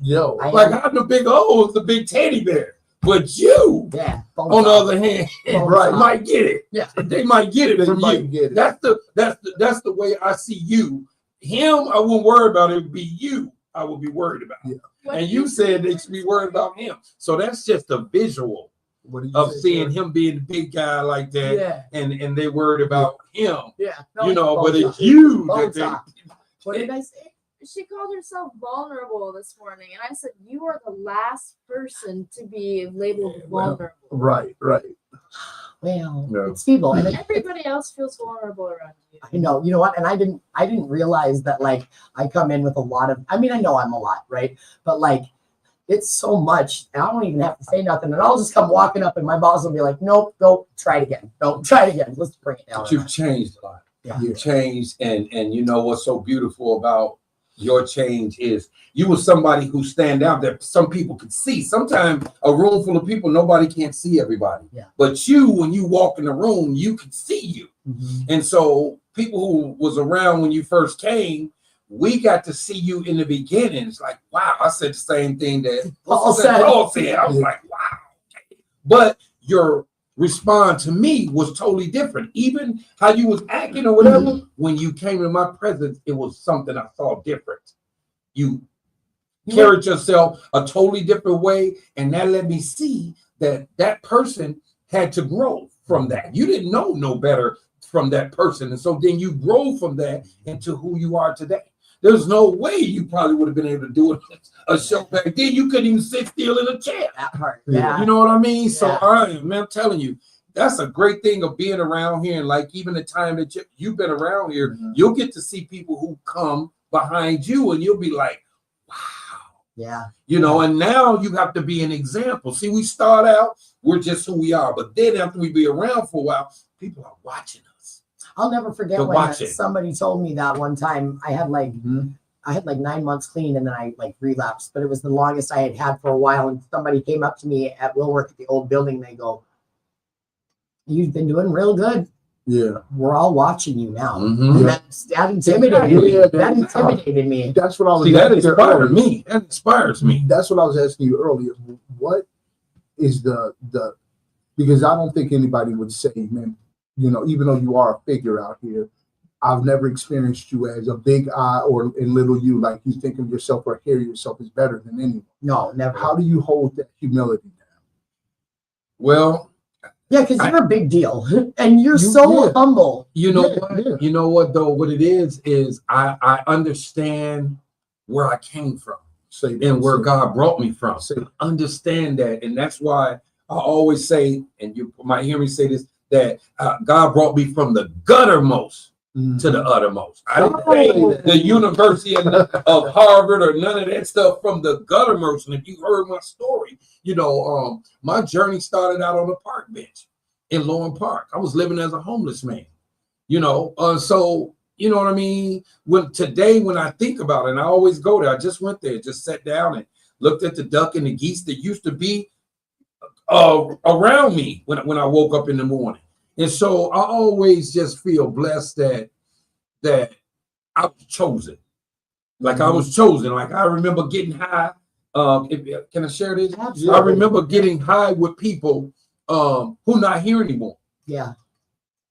A: Yo,
F: Like I'm the Big O is the big teddy bear, but you,
B: Yeah.
F: on the other hand,
A: Right.
F: might get it.
B: Yeah.
F: They might get it
A: they
F: from
A: might
F: you.
A: get it.
F: That's the way I see you. Him, I wouldn't worry about. It would be you I would be worried about.
A: Yeah.
F: And you said they should be worried about him. So that's just a visual
A: What did you
F: of
A: say,
F: seeing
A: sir?
F: him being the big guy like that,
B: Yeah.
F: and they worried about him.
B: Yeah.
F: You know, but
B: Bones
F: it's you
B: Bones
F: that
B: off. What did I say?
D: She called herself vulnerable this morning, and I said, "You are the last person to be labeled
F: well,
D: vulnerable.
A: Right.
B: Well,
F: No.
B: it's feeble. And
D: Everybody else feels vulnerable around you."
B: I know, you know what? And I didn't realize that like I come in with a lot of, I mean, I know I'm a lot, right? But like it's so much, and I don't even have to say nothing. And I'll just come walking up and my boss will be like, nope, try it again. Don't try it again. Let's bring it down.
F: But you've changed a lot.
B: Yeah.
F: You've changed, and you know what's so beautiful about your change is you were somebody who stand out that some people could see. Sometimes a room full of people, nobody can't see everybody.
B: Yeah.
F: But you, when you walk in the room, you could see you.
B: Mhm.
F: And so people who was around when you first came, we got to see you in the beginning. It's like, wow, I said the same thing that
B: Paul said.
F: Paul said. I was like, wow. But your response to me was totally different. Even how you was acting or whatever, when you came in my presence, it was something I saw different. You carried yourself a totally different way, and that let me see that that person had to grow from that. You didn't know no better from that person, and so then you grow from that into who you are today. There's no way you probably would have been able to do a show back then. You couldn't even sit still in a chair.
B: That part.
A: Yeah.
B: Yeah.
F: You know what I mean? So
B: Yeah.
F: I'm telling you, that's a great thing of being around here. And like even the time that you've been around here,
A: Mhm.
F: you'll get to see people who come behind you, and you'll be like, wow.
B: Yeah.
F: You know, and now you have to be an example. See, we start out, we're just who we are. But then after we be around for a while, people are watching us.
B: I'll never forget
F: To
B: when
F: watch it.
B: somebody told me that one time. I had like
A: Mhm.
B: 9 months clean, and then I like relapsed, but it was the longest I had for a while. And somebody came up to me at Will Work at the old building. And they go, "You've been doing real good.
A: Yeah.
B: We're all watching you now."
F: Mhm.
B: And that intimidated me.
A: Yeah,
B: That intimidated me.
A: That's what I was
F: See, that
A: asking you
F: inspired
A: earlier.
F: me. That inspires me.
A: That's what I was asking you earlier. What is the because I don't think anybody would say, man, you know, even though you are a figure out here, I've never experienced you as a big I or in little you, like you think of yourself or carry yourself as better than anyone.
B: No, never.
A: How do you hold that humility down?
F: Well,
B: Yeah, because you're a big deal, and you're
A: You-
B: so
A: yeah.
B: humble.
F: you know
A: Yeah,
F: what?
A: yeah.
F: You know what though? What it is I understand where I came from
A: Say that.
F: and where
A: Say-
F: God brought me from.
A: say that.
F: Understand that, and that's why I always say, and you might hear me say this, that God brought me from the guttermost to the uttermost. I didn't say the University of Harvard or none of that stuff, from the guttermost. And if you heard my story, you know, my journey started out on a park bench in Lowen Park. I was living as a homeless man, you know. So you know what I mean? When I think about it, and I always go there, I just went there, just sat down and looked at the duck and the geese that used to be around me when I woke up in the morning. And so I always just feel blessed that I was chosen. Like I was chosen. Like I remember getting high. Can I share this?
B: Absolutely.
F: I remember getting high with people who not here anymore.
B: Yeah.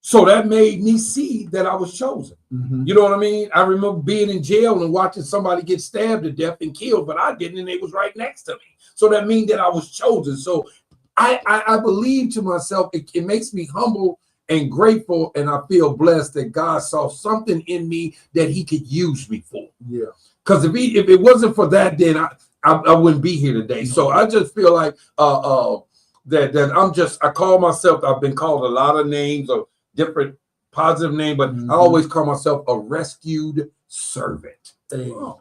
F: So that made me see that I was chosen.
A: Mhm.
F: You know what I mean? I remember being in jail and watching somebody get stabbed to death and killed, but I didn't, and they was right next to me. So that means that I was chosen. So I believe to myself, it makes me humble and grateful, and I feel blessed that God saw something in me that he could use me for.
A: Yeah.
F: Because if it wasn't for that, then I wouldn't be here today. So I just feel like that I call myself, I've been called a lot of names or different positive names, but I always call myself a rescued servant.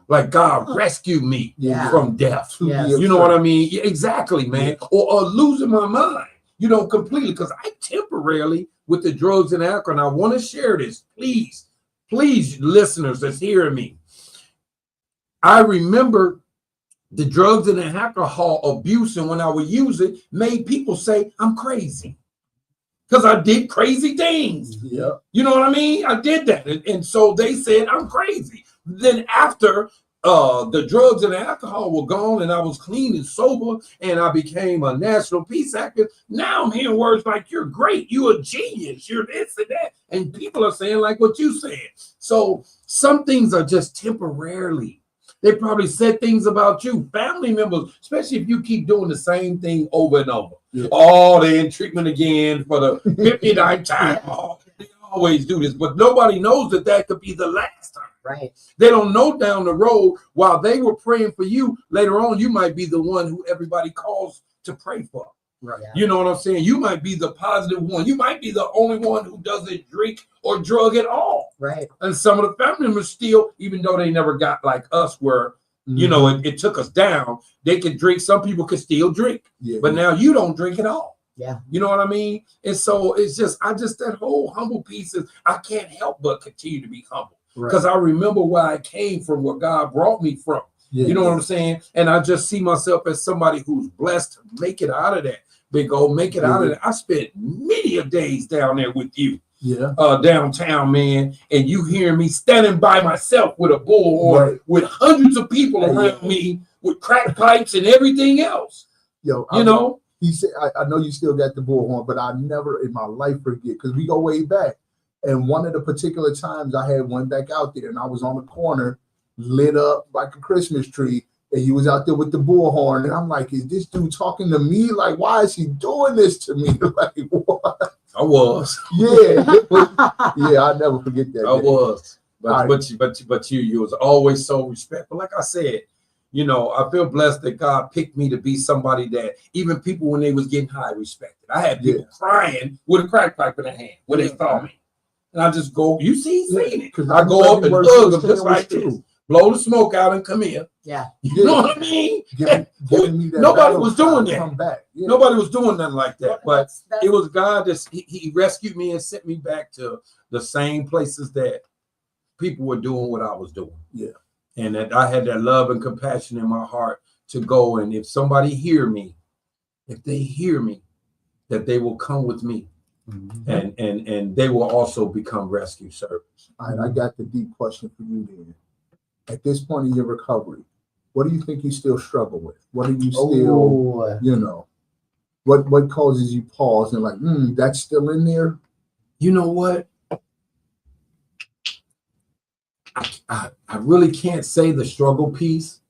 F: Like God rescued me from death.
B: Yes.
F: You know what I mean? Yeah, exactly, man. Or losing my mind, completely. Because I temporarily, with the drugs and alcohol, and I want to share this, please, listeners that's hearing me. I remember the drugs and the alcohol abuse, and when I would use it, made people say I'm crazy. Because I did crazy things.
A: Yeah.
F: You know what I mean? I did that. And so they said I'm crazy. Then after the drugs and the alcohol were gone and I was clean and sober and I became a national peace activist, now I'm hearing words like, you're great, you're a genius, you're this and that. And people are saying like what you said. So some things are just temporarily. They probably said things about you, family members, especially if you keep doing the same thing over and over.
A: Yeah.
F: Oh, they're in treatment again for the 59th time. Oh, they always do this, but nobody knows that could be the last time.
B: Right.
F: They don't know down the road while they were praying for you. Later on, you might be the one who everybody calls to pray for.
A: Right.
B: Yeah.
F: You know what I'm saying? You might be the positive one. You might be the only one who doesn't drink or drug at all.
B: Right.
F: And some of the family members still, even though they never got like us where, it took us down, they could drink. Some people could still drink.
A: Yeah.
F: But now you don't drink at all.
B: Yeah.
F: You know what I mean? And so it's just, that whole humble piece is, I can't help but continue to be humble. Because I remember where I came from, where God brought me from.
A: Yeah.
F: You know what I'm saying? And I just see myself as somebody who's blessed to make it out of that. Big old make it out of that. I spent many of days down there with you.
A: Yeah.
F: Downtown, man. And you hear me standing by myself with a bullhorn with hundreds of people around me with crack pipes and everything else.
A: Yo, he said, I know you still got the bullhorn, but I never in my life forget, because we go way back. And one of the particular times I had went back out there and I was on the corner, lit up like a Christmas tree, and he was out there with the bullhorn. And I'm like, is this dude talking to me? Like, why is he doing this to me? Like, what?
F: I was.
A: Yeah. Yeah, I'll never forget that.
F: I was.
A: Right.
F: But you was always so respectful. Like I said, I feel blessed that God picked me to be somebody that even people when they was getting high respected. I had people crying with a crack pipe in their hand when they saw me. And I just go, you see, seen it.
A: Because
F: I go up and hug them just like this. Blow the smoke out and come in.
B: Yeah.
F: You know what I mean?
A: Giving me that
F: Nobody was doing that.
A: Come back. Yeah.
F: Nobody was doing nothing like that. But
B: That's
F: it was God that he rescued me and sent me back to the same places that people were doing what I was doing.
A: Yeah.
F: And that I had that love and compassion in my heart to go. And if somebody if they hear me, that they will come with me. Mm-hmm. And they will also become rescue servants.
A: All right, I got the deep question for you then. At this point in your recovery, what do you think you still struggle with? What are you still, what causes you pause and like, that's still in there?
F: You know what? I really can't say the struggle piece.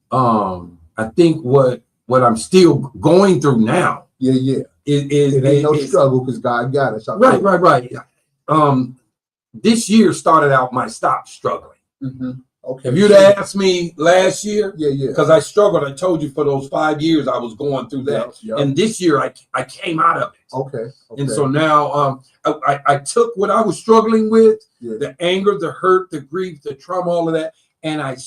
F: I think what I'm still going through now.
A: Yeah. It ain't no struggle because God got us.
F: Right. This year started out my stop struggling.
A: Mm-hmm. Okay.
F: If you'd asked me last year,
A: yeah,
F: because I struggled, I told you for those 5 years I was going through that, and this year I came out of it.
A: Okay.
F: And so now I took what I was struggling with, the anger, the hurt, the grief, the trauma, all of that, and I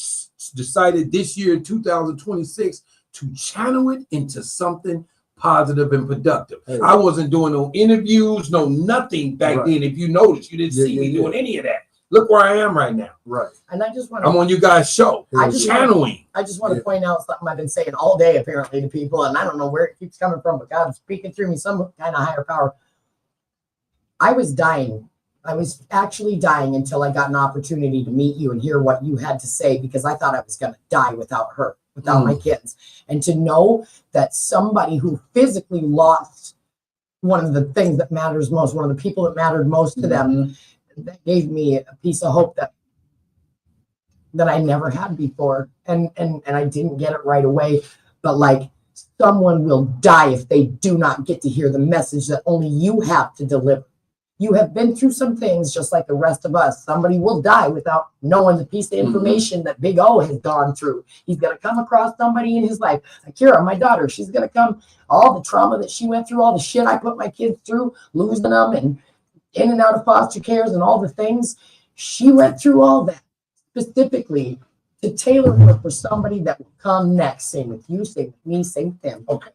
F: decided this year in 2026 to channel it into something positive and productive. Hey. I wasn't doing no interviews, no nothing back then. If you notice, you didn't see me doing any of that. Look where I am right now.
A: Right.
B: And I just want
F: I'm on you guys' show. I just
B: want to point out something I've been saying all day apparently to people, and I don't know where it keeps coming from, but God's speaking through me, some kind of higher power. I was dying I was actually dying until I got an opportunity to meet you and hear what you had to say, because I thought I was going to die without her, without my kids. And to know that somebody who physically lost one of the things that matters most, one of the people that mattered most to them, that gave me a piece of hope that I never had before. And I didn't get it right away, but like, someone will die if they do not get to hear the message that only you have to deliver. You have been through some things just like the rest of us. Somebody will die without knowing the piece of information that Big O has gone through. He's going to come across somebody in his life. Akira, my daughter, she's going to come, all the trauma that she went through, all the shit I put my kids through, losing them and in and out of foster cares and all the things. She went through all that specifically to tailor her for somebody that will come next. Same with you, same with me, same with them.
F: Okay.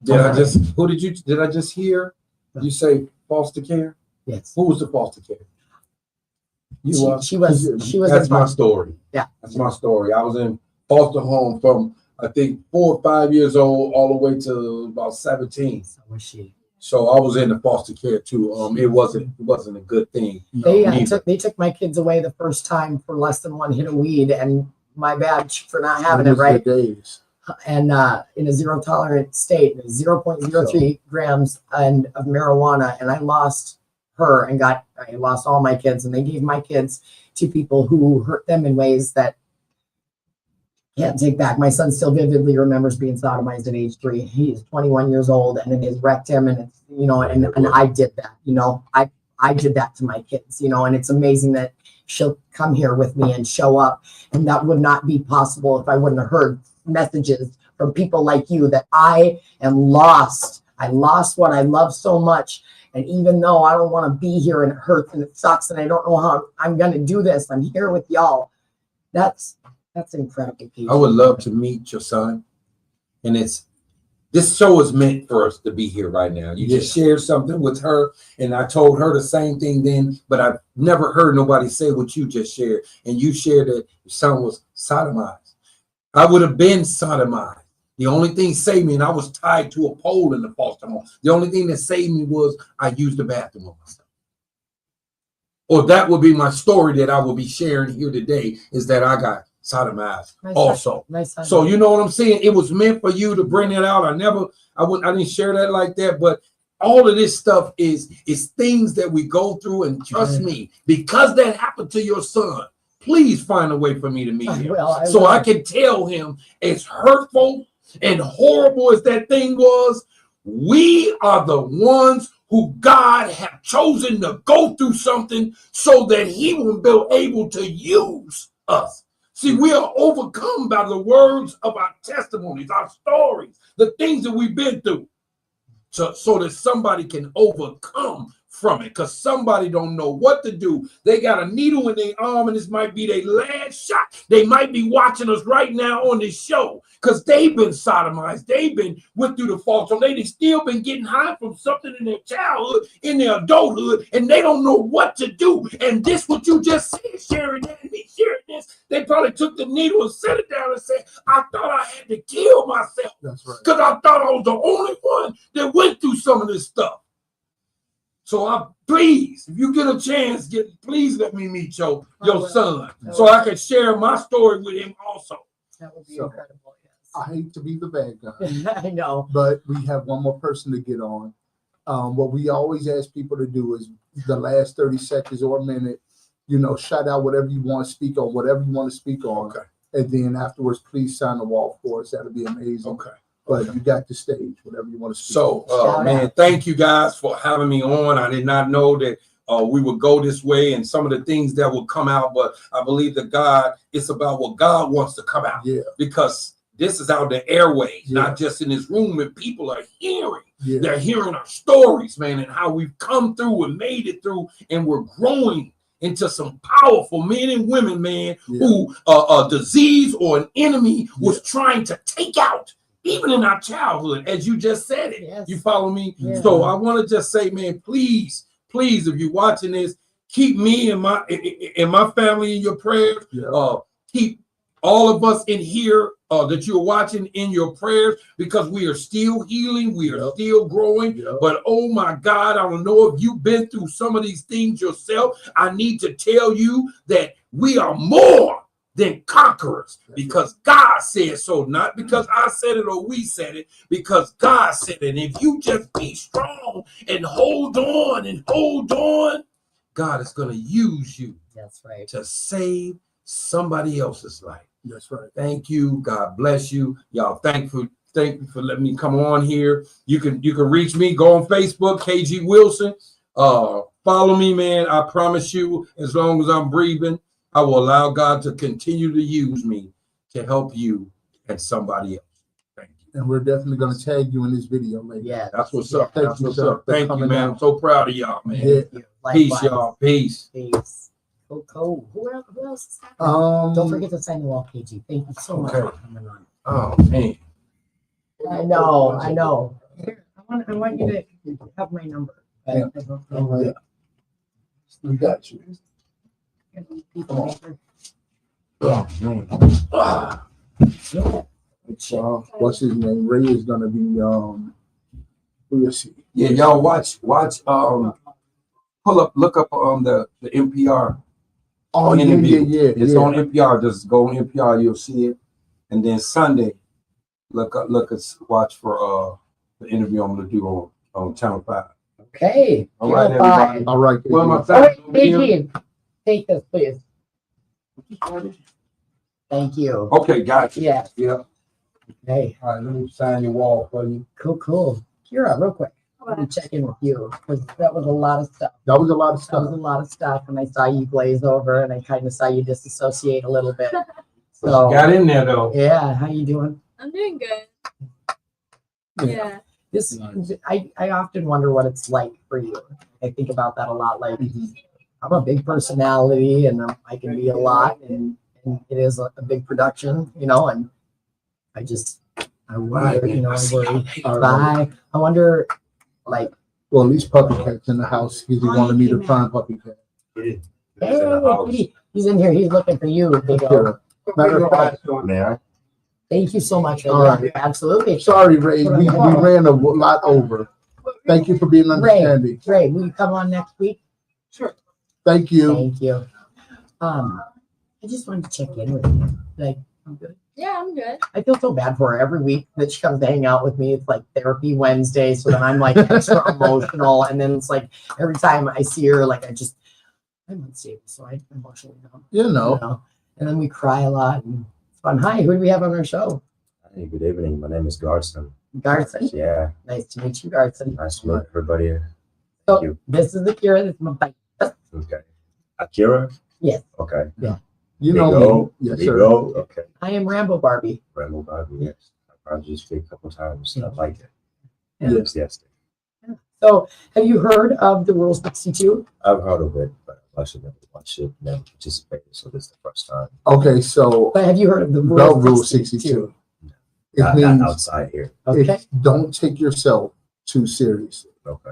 F: Did I just hear you say foster care?
B: Yes.
F: Who was the foster care?
B: She was.
F: That's my story.
B: Yeah.
F: That's my story. I was in foster home from, I think, 4 or 5 years old all the way to about 17.
B: So was she.
F: So I was in the foster care too. It wasn't a good thing.
B: They took my kids away the first time for less than one hit of weed, and my bad for not having it right.
A: Days.
B: And in a zero tolerant state, 0.03 grams of marijuana, and I lost her and I lost all my kids, and they gave my kids to people who hurt them in ways that can't take back. My son still vividly remembers being sodomized at age 3. He is 21 years old, and it has wrecked him. And it's, and I did that, I did that to my kids, and it's amazing that she'll come here with me and show up. And that would not be possible if I wouldn't have heard messages from people like you that I am lost. I lost what I love so much. And even though I don't want to be here and it hurts and it sucks and I don't know how I'm going to do this, I'm here with y'all. That's incredible.
F: I would love to meet your son. And this show is meant for us to be here right now. You just shared something with her, and I told her the same thing then, but I've never heard nobody say what you just shared. And you shared that your son was sodomized. I would have been sodomized. The only thing saved me, and I was tied to a pole in the foster home. The only thing that saved me was I used the bathroom on myself. Or that would be my story that I will be sharing here today, is that I got sodomized also. So you know what I'm saying? It was meant for you to bring that out. I didn't share that like that, but all of this stuff is things that we go through, and trust me, because that happened to your son, please find a way for me to meet him. So I can tell him, as hurtful and horrible as that thing was, we are the ones who God have chosen to go through something so that he will be able to use us. See, we are overcome by the words of our testimonies, our stories, the things that we've been through, so that somebody can overcome from it, because somebody don't know what to do. They got a needle in their arm, and this might be their last shot. They might be watching us right now on this show because they've been sodomized. They've went through the fall. So they've still been getting high from something in their childhood, in their adulthood, and they don't know what to do. And this, what you just said, sharing that and me sharing this, they probably took the needle and set it down and said, I thought I had to kill myself.
A: That's right.
F: Because I thought I was the only one that went through some of this stuff. So please, if you get a chance, please let me meet your son, so I can share my story with him also.
B: That would be incredible. Yes.
A: I hate to be the bad guy.
B: I know.
A: But we have one more person to get on. What we always ask people to do is the last 30 seconds or a minute, shout out whatever you want to speak on, whatever you want to speak on.
F: Okay.
A: And then afterwards, please sign the wall for us. That'll be amazing.
F: Okay.
A: But you got the stage, whatever you want to speak.
F: So, man, thank you guys for having me on. I did not know that we would go this way and some of the things that will come out, but I believe that it's about what God wants to come out.
A: Yeah.
F: Because this is out the airways, not just in this room, and people are hearing. Yeah. They're hearing our stories, man, and how we've come through and made it through, and we're growing into some powerful men and women, man, who a disease or an enemy was trying to take out. Even in our childhood, as you just said it. Yes. You follow me? Yeah. So I want to just say, man, please, if you're watching this, keep me and my family in your prayers. Yeah. Keep all of us in here that you're watching in your prayers, because we are still healing, we are still growing. But oh my God, I don't know if you've been through some of these things yourself. I need to tell you that we are more than conquerors, because God said so, not because I said it or we said it, because God said it. And if you just be strong and hold on, God is going to use you.
B: That's right.
F: To save somebody else's life.
A: That's right.
F: Thank you. God bless you. Y'all, thank you for letting me come on here. You can reach me. Go on Facebook, KG Wilson. Follow me, man. I promise you, as long as I'm breathing, I will allow God to continue to use me to help you and somebody else. Thank you.
A: And we're definitely going to tag you in this video later.
B: Yeah.
F: That's what's up.
A: Thank
F: That's
A: you,
F: what's
A: sir,
F: up.
A: for
F: Thank you,
A: coming
F: man.
A: out.
F: I'm so proud of y'all, man.
A: Yeah.
F: Peace,
B: Likewise.
F: y'all. Peace.
B: Peace. Cool. Who else is happening? Don't forget to sign the wall, KG. Thank you so much for coming on.
F: Oh, man.
B: I know. Here, I want you to have my number.
A: Yeah. All right. We got you.
F: Oh, man.
A: It's, what's his name? Ray is going to be, who is he?
F: Yeah, y'all watch, look up on the NPR.
A: Oh,
F: interview.
A: yeah.
F: It's on NPR. Just go on NPR, you'll see it. And then Sunday, watch for the interview I'm gonna do on Channel 5.
B: Okay.
F: All right, everybody.
A: All right.
F: Well, my
B: All right, KG, take this, please. Thank you.
F: Okay, got you.
B: Yeah.
F: Yeah.
B: Hey,
F: All right, let me sign your wall for you.
B: cool. Kira, real quick. Let me check in with you, because that was a lot of stuff.
A: That was a lot of
B: That was
A: stuff.
B: a lot of stuff, and I saw you glaze over, and I kind of saw you disassociate a little bit. So,
F: Got in there though.
B: yeah, how you doing?
D: I'm doing good. Yeah.
B: This, I often wonder what it's like for you. I think about that a lot. Like, I'm a big personality, and I can be a lot, and it is a big production, and I wonder, I worry. Bye. I wonder, like,
A: Well, at least Puppy Cat's in the house. He wanted me to find Puppy Cat.
B: hey, he's in here. He's looking for you. Big O.
A: Matter of fact,
B: Thank you so much. Ray.
A: All right.
B: Absolutely.
A: sorry, Ray, we ran a lot over. Thank you for being understanding.
B: Ray, will you come on next week?
D: Sure.
A: Thank you.
B: Thank you. I just wanted to check in with you. Like, I'm good.
D: Yeah, I'm good.
B: I feel so bad for her every week that she comes to hang out with me. It's like therapy Wednesday, so then I'm like extra emotional, and then it's like every time I see her, like I'm unstable, so I'm emotionally numb. And then we cry a lot, and it's fun. Hi, who do we have on our show?
G: Hey, good evening. My name is Garson.
B: Garson.
G: Yeah,
B: Nice to meet you, Garson.
G: nice to meet everybody.
B: So
G: you.
B: this is Akira. This is my bike.
G: Okay. Akira?
B: Yes.
G: Okay.
A: You
G: Big
A: know
G: O?
A: me. Yes,
G: Big
A: sir.
G: O? Okay.
B: I am Rambo Barbie.
G: Rambo Barbie, yes. I probably just speak a couple times. I like it.
B: Yeah.
G: Yes.
B: So have you heard of the Rule 62?
G: I've heard of it, but I should never watch it, never participated, so this is the first time.
A: Okay, so
B: But have you heard of the
A: Rule 62. It
G: Not
A: means
G: outside here.
B: Okay.
A: don't take yourself too seriously.
G: Okay.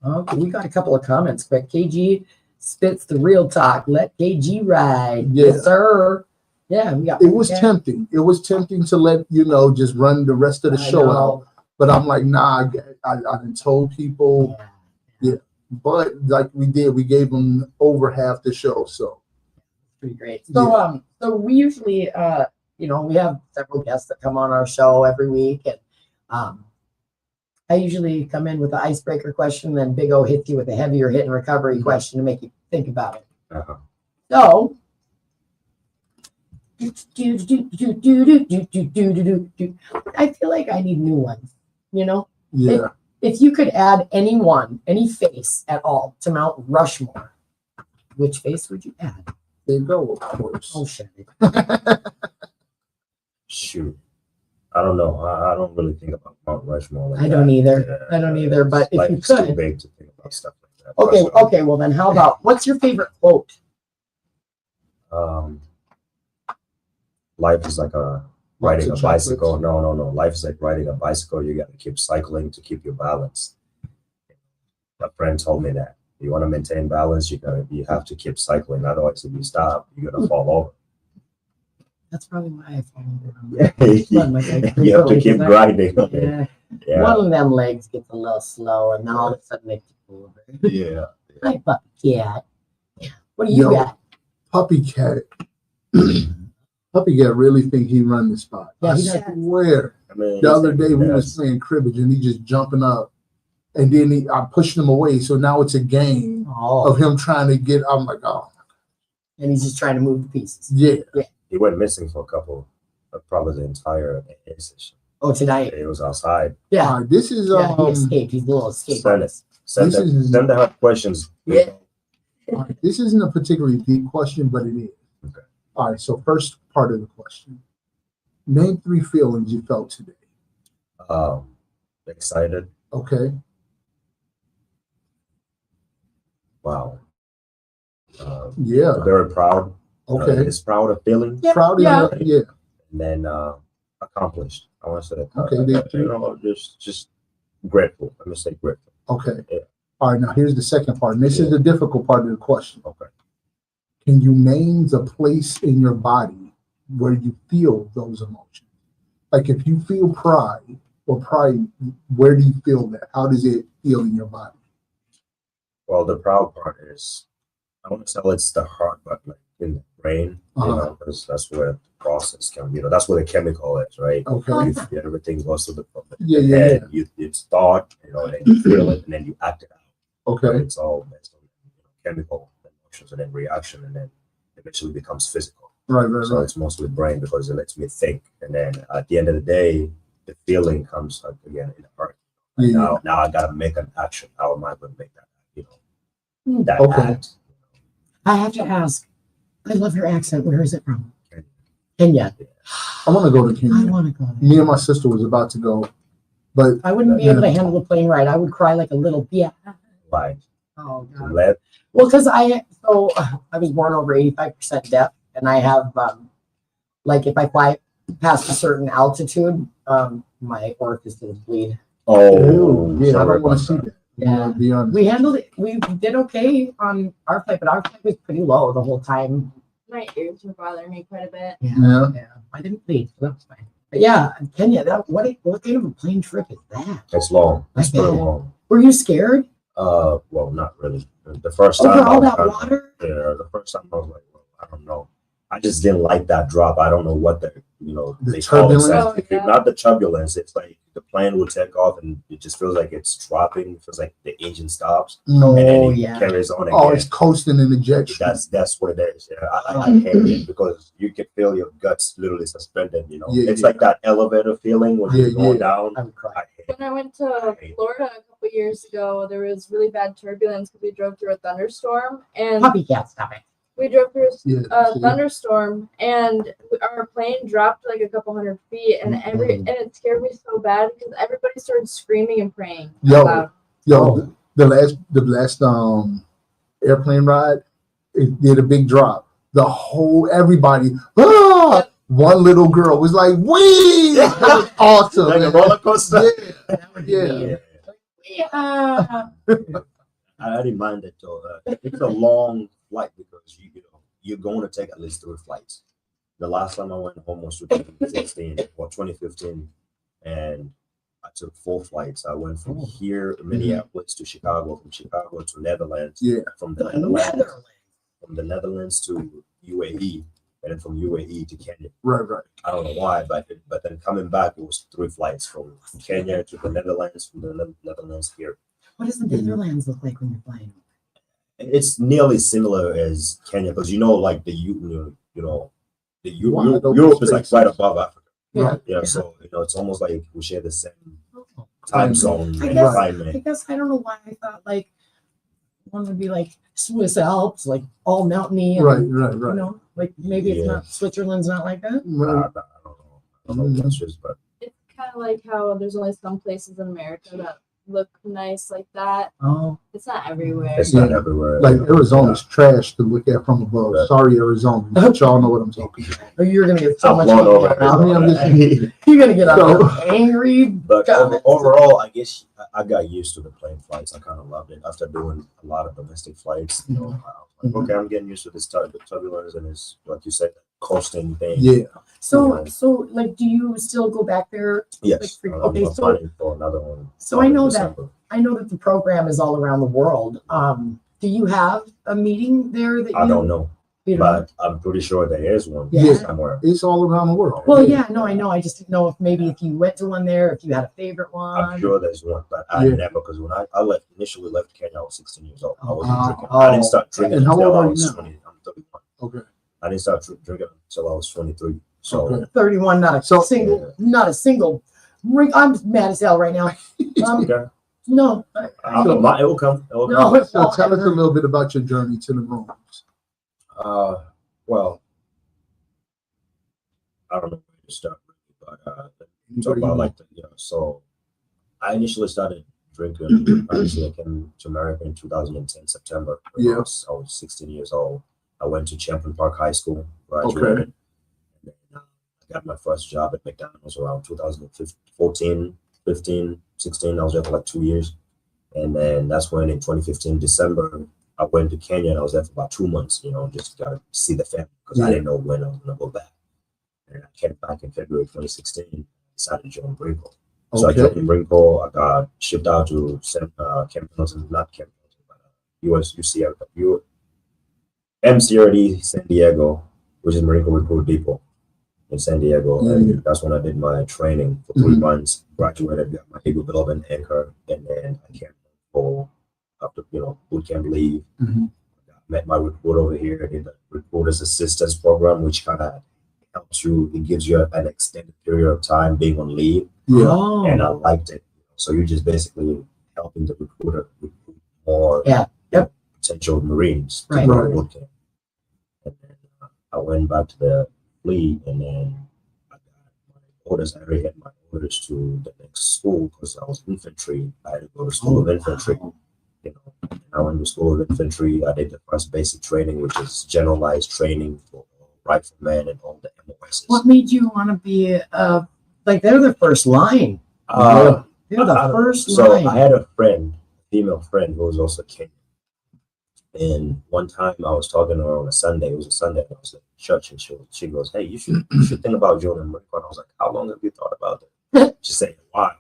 B: Okay, we got a couple of comments, but KG spits the real talk. Let KG ride.
A: Yeah.
B: Yes, sir. Yeah, we got
A: It was tempting. It was tempting to let, just run the rest of the
B: I
A: show
B: know.
A: out. But I'm like, nah, I done told people.
B: Yeah,
A: But like we did, we gave them over half the show. So
B: pretty great. So so we usually we have several guests that come on our show every week, and I usually come in with an icebreaker question, then Big O hits you with a heavier hit and recovery question to make you think about it.
G: Uh-huh.
B: So I feel like I need new ones,
A: yeah.
B: If you could add anyone, any face at all to Mount Rushmore, which face would you add?
A: There you go, of course.
B: Oh shit.
G: Shoot. I don't know. I don't really think about Mount Rushmore like
B: I don't
G: that.
B: either. I don't either, but if you
G: Life's too
B: could.
G: big to think about stuff like that.
B: Okay,
G: Personally.
B: okay, well then how about what's your favorite quote?
G: Life is like riding a
A: of
G: bicycle.
A: chocolates.
G: No. Life is like riding a bicycle. You got to keep cycling to keep your balance. A friend told me that you want to maintain balance, you have to keep cycling. Otherwise, if you stop, you're gonna fall over.
B: That's probably why I fall down.
G: Yeah, you have to keep grinding.
B: Yeah.
G: Yeah,
B: One of them legs gets a little slow, and then all of a sudden they tip over.
G: yeah.
B: Hi, puppy cat. What do you
A: Yo.
B: got?
A: Puppy cat. Puppy cat really think he run the spot.
B: Yeah,
A: I
B: he does.
A: swear.
G: I mean,
A: The other day we was
G: yes.
A: playing cribbage and he just jumping up, and then I pushed him away. So now it's a game
B: Oh,
A: of him trying to get. I'm like, oh
B: and he's just trying to move the pieces.
A: yeah.
G: He went missing for a couple, probably the entire session.
B: Oh, tonight.
G: He was outside.
B: Yeah.
A: All right, this is
B: Yeah, he escaped. He's a little escape
G: Send
B: artist.
G: Send them have questions.
B: Yeah.
A: all right, this isn't a particularly deep question, but it is.
G: Okay.
A: All right, so first part of the question: name 3 feelings you felt today.
G: Excited.
A: Okay.
G: Wow.
A: Yeah.
G: Very proud.
A: Okay.
G: Is proud of feeling.
B: Yeah.
A: Proud of
B: Yeah.
A: you. Yeah.
G: And then accomplished. I want to say that.
A: Okay,
G: you know, just grateful. I'm gonna say grateful.
A: Okay.
G: Yeah.
A: All right. Now here's the second part, and this is the difficult part of the question.
G: Okay.
A: Can you name the place in your body where you feel those emotions? Like if you feel pride or pride, where do you feel that? How does it feel in your body?
G: Well, the proud part is, I want to say it's the heart, but like in the brain, you know, because that's where the process can, you know, that's where the chemical is, right?
A: Okay.
G: Everything goes to the
A: Yeah.
G: head. It's thought, you know, and then you feel it, and then you act it out.
A: Okay.
G: It's all based on chemical emotions and then reaction, and then eventually becomes physical.
A: Right.
G: So it's mostly brain because it lets me think, and then at the end of the day, the feeling comes again in the heart.
A: Yeah.
G: Now I gotta make an action. How am I going to make that? You know, that
A: Okay.
G: act.
B: I have to ask. I love your accent. Where is it from? Kenya.
A: I want to go to
B: I
A: Kenya.
B: want to go.
A: Me and my sister was about to go, but
B: I wouldn't be able to handle the plane ride. I would cry like a little bit.
G: Like
B: Oh God.
G: let
B: Well, because I was born over 85% deaf, and I have like if I fly past a certain altitude, my orifices bleed.
A: yeah, I
G: sorry
A: don't want
G: about
A: to see
G: that.
A: that.
B: Yeah.
A: To be honest.
B: We handled it. We did okay on our flight, but our flight was pretty low the whole time.
D: My ears were bothering me quite a bit.
A: Yeah.
B: I didn't bleed, so that was fine. But yeah, Kenya, what kind of a plane trip is that?
G: It's long. It's
B: I
G: pretty
B: bet.
G: long.
B: Were you scared
G: Well, not really. The first time
B: over all
G: I was
B: that
G: kinda-
B: water?
G: Yeah, the first time I was like, well, I don't know. I just didn't like that drop. I don't know what the
A: The
G: they call it.
A: turbulence?
G: Scientific-
D: Oh, yeah.
G: Not the turbulence. It's like the plane will take off and it just feels like it's dropping. It feels like the engine stops
A: No.
G: and then
B: Oh,
G: it
B: yeah.
G: carries on again.
A: Oh, it's coasting in the jet stream.
G: That's what it is. Yeah, I hate it because you can feel your guts literally suspended. You know,
A: Yeah,
G: it's
A: yeah.
G: like that elevator feeling when
A: Yeah,
G: you're going
A: yeah.
G: down.
B: I would cry.
G: I hate it.
D: When I went to Florida a couple years ago, there was really bad turbulence because we drove through a thunderstorm, and
B: Puppy cat, stop it.
D: we drove through
A: Yeah.
D: a
A: see?
D: thunderstorm, and our plane dropped like a couple hundred feet, and and it scared me so bad because everybody started screaming and praying.
A: Yo.
D: out loud.
A: Yo,
B: Oh.
A: the last airplane ride, it did a big drop. The whole everybody, one little girl was like, "Wee!" That was awesome.
G: Like a
A: man.
G: roller coaster.
A: Yeah.
B: That would be
A: Yeah.
B: me.
G: Yeah.
B: Yeah.
G: I didn't mind it though. It's a long flight because you're going to take at least 3 flights. The last time I went home was 2016 or 2015, and I took 4 flights. I went from here in Minneapolis to Chicago, from Chicago to Netherlands,
A: Yeah.
G: from the Netherlands to UAE, and then from UAE to Kenya.
A: Right.
G: I don't know why, but then coming back, it was 3 flights from Kenya to the Netherlands, from the Netherlands here.
B: What does the Netherlands look like when you're flying?
G: It's nearly similar as Kenya because like the
A: Wide open
G: Europe is like
A: spaces.
G: right above Africa.
A: Right.
G: Yeah, so it's almost like we share the same
B: Oh.
G: time zone
B: I
G: and
B: guess-
G: climate.
B: I guess I don't know why I thought like one would be like Swiss Alps, like all mountainy. And,
A: Right.
B: You know, like maybe it's
G: Yeah.
B: not Switzerland's not like that.
G: I don't know. I don't know what that's just, but
D: It's kind of like how there's only some places in America that look nice like that.
B: Oh,
D: It's not everywhere.
G: it's not
A: Yeah.
G: everywhere.
A: Like Arizona's trash to look at from above.
G: Right.
A: Sorry, Arizona, but y'all know what I'm talking about.
B: oh, you're gonna get so
G: I'm
B: much.
G: blown over.
A: I mean, I'm just-
B: You're gonna get
A: So-
B: angry.
G: But overall, I guess I got used to the plane flights. I kind of loved it after doing a lot of domestic flights. I was like, okay, I'm getting used to this type of turbulence, and it's like you said, coasting thing.
A: Yeah.
B: So like, do you still go back there?
G: Yes.
B: Like,
G: I'm
B: okay, so
G: planning for another one.
B: so I
G: in
B: know
G: December.
B: that the program is all around the world. Do you have a meeting there that
G: I don't know,
B: you know?
G: but I'm pretty sure there is one
B: Yeah.
G: somewhere.
A: It's all around the world.
B: Well, yeah, no, I know. I just didn't know if maybe if you went to one there, if you had a favorite one.
G: I'm sure there's one, but I
A: Yeah.
G: never, because when I initially left Kenya, I was 16 years old. I wasn't
A: Oh.
G: drinking. I didn't start drinking
A: And how
G: until
A: old
G: I
A: are you
G: was
A: now?
G: 20. I'm 31.
A: Okay.
G: I didn't start drinking until I was 23. So
A: Okay.
B: 31, not a
A: So-
B: single ring. I'm mad as hell right now.
G: okay.
B: No.
G: It will come. It will
B: No,
G: come.
B: it's
A: So
B: not.
A: tell us a little bit about your journey to the rooms.
G: Well, I don't know where to start, but talk
A: Anybody
G: about
A: you
G: like so I initially started drinking. Obviously, I came to America in 2010 September. When
A: Yeah.
G: I was 16 years old. I went to Champlain Park High School, graduated.
A: Okay.
G: And then, I got my first job at McDonald's around 2014, 15, 16. I was there for like 2 years. And then that's when in 2015, December, I went to Kenya and I was there for about 2 months, just got to see the family because I didn't know when I was going to go back. And I came back in February 2016, decided to join Marine Corps. So I
A: Okay.
G: joined the Marine Corps. I got shipped out to Camp Pendleton, not Camp Pendleton, but UCRD, MCRD San Diego, which is Marine Corps Recruit Depot in San Diego. And that's when I did my training for 3 months, graduated, got my Eagle Bill and Anchor, and then I came for after boot camp leave.
A: Mhm.
G: Met my recruiter over here, did the recruiter's assistance program, which kind of helps you. It gives you an extended period of time being on leave.
A: Yeah.
B: Oh.
G: And I liked it. So you're just basically helping the recruiter recruit more potential Marines to
B: Right.
G: go to
A: Right.
G: boot camp. And then I went back to the fleet, and then I got my orders. I already had my orders to the next school because I was infantry. I had to go to school of infantry. I went to school of infantry. I did the first basic training, which is generalized training for riflemen and all the MOSs.
B: What made you want to be like they're the first line?
G: Uh,
B: They're the first
G: So
B: line.
G: I had a friend, female friend, who was also Kenyan. And one time I was talking to her on a Sunday. It was a Sunday. I was at church, and she goes, "Hey, you should think about joining Marine Corps." And I was like, "How long have you thought about it?" She said, "Why?"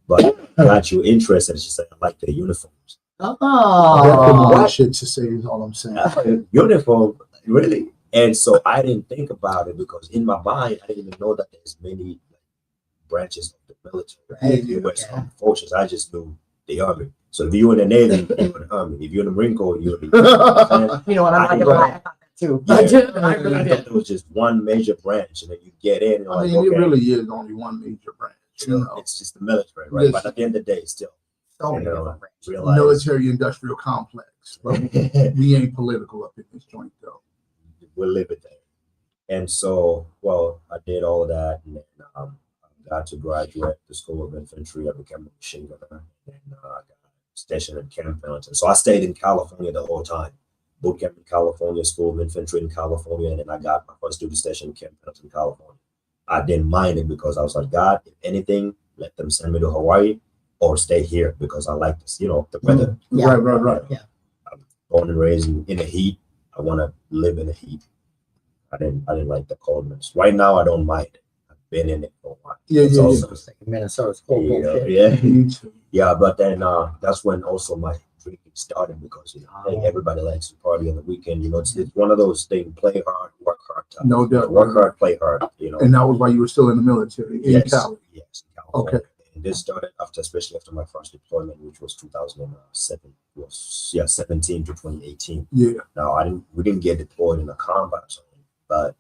G: But got you interested. She said, "I like the uniforms."
A: That's
B: Oh.
A: the shit to say is all I'm saying.
G: Uniform, really? And so I didn't think about it because in my mind I didn't even know that there's many branches of the military.
A: Yeah,
G: U.S. Armed Forces. I just knew the Army. So if you're in the Navy, you're in the Army. If you're in the Marine Corps, you're in the
B: You know what? I'm not gonna lie. I thought that too.
G: Yeah.
B: I did. I
G: I
B: really
G: thought
B: did.
G: there was just one major branch, and then you get in. And
A: I
G: like,
A: mean,
G: okay,
A: it really is only one major branch. You know,
G: it's just the military, right? But
A: Listen.
G: at the end of the day, still,
B: So many different branches.
G: realize
A: military industrial complex. But we ain't political up in this joint though.
G: we'll live it there. And so, well, I did all of that, and then I got to graduate the School of Infantry. I became a machine gunner, and I got stationed in Camp Pendleton. So I stayed in California the whole time. Boot camp in California, School of Infantry in California, and then I got my first duty station in Camp Pendleton, California. I didn't mind it because I was like, God, if anything, let them send me to Hawaii or stay here because I like this, the weather.
B: Yeah.
A: Right.
G: I'm born and raised in the heat. I want to live in the heat. I didn't like the coldness. Right now, I don't mind it. I've been in it for a while.
A: Yeah,
G: It's
A: yeah,
G: also-
B: Minnesota's cold bullshit.
G: yeah.
A: Me too.
G: Yeah, but then that's when also my drinking started because hey, everybody likes to party on the weekend. It's one of those things: play hard, work hard.
A: No doubt.
G: Work hard, play hard.
A: And that was while you were still in the military in
G: Yes,
A: Cali.
G: yes, in California.
A: Okay.
G: And this started especially after my first deployment, which was 2007. It was 17 to 2018.
A: Yeah.
G: Now we didn't get deployed in a combat zone, but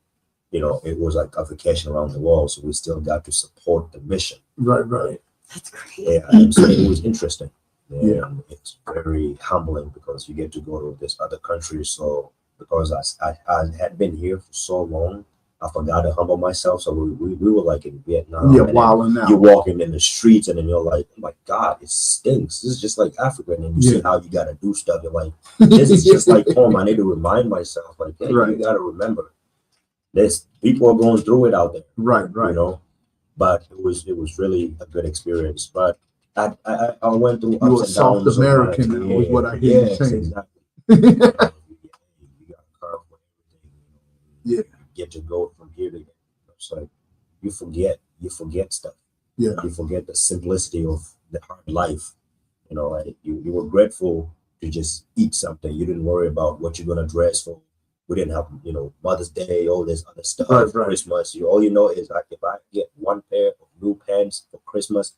G: it was like a vacation around the world, so we still got to support the mission.
A: Right.
B: That's crazy.
G: Yeah, and so it was interesting.
A: Yeah.
G: And it's very humbling because you get to go to this other country. So because I had been here for so long, I forgot to humble myself. So we were like in Vietnam.
A: Yeah,
G: and then
A: wilding out.
G: you're walking in the streets, and then you're like, oh my God, it stinks. This is just like Africa. And then you see how you got to do stuff. You're like, this is just like home. I need to remind myself, like, hey,
A: Right.
G: you got to remember, there's people are going through it out there.
A: Right.
G: But it was really a good experience. But I went through
A: You
G: ups
A: were
G: and
A: South
G: downs.
A: American, that was what I hear you
G: Yes,
A: saying.
G: exactly. You got a curve with everything.
A: Yeah.
G: get to go from here to here. It's like you forget stuff.
A: Yeah.
G: You forget the simplicity of the hard life. You know, like you were grateful to just eat something. You didn't worry about what you're gonna dress for. We didn't have, Mother's Day, all this other stuff,
A: Right.
G: Christmas. All you know is like if I get one pair of new pants for Christmas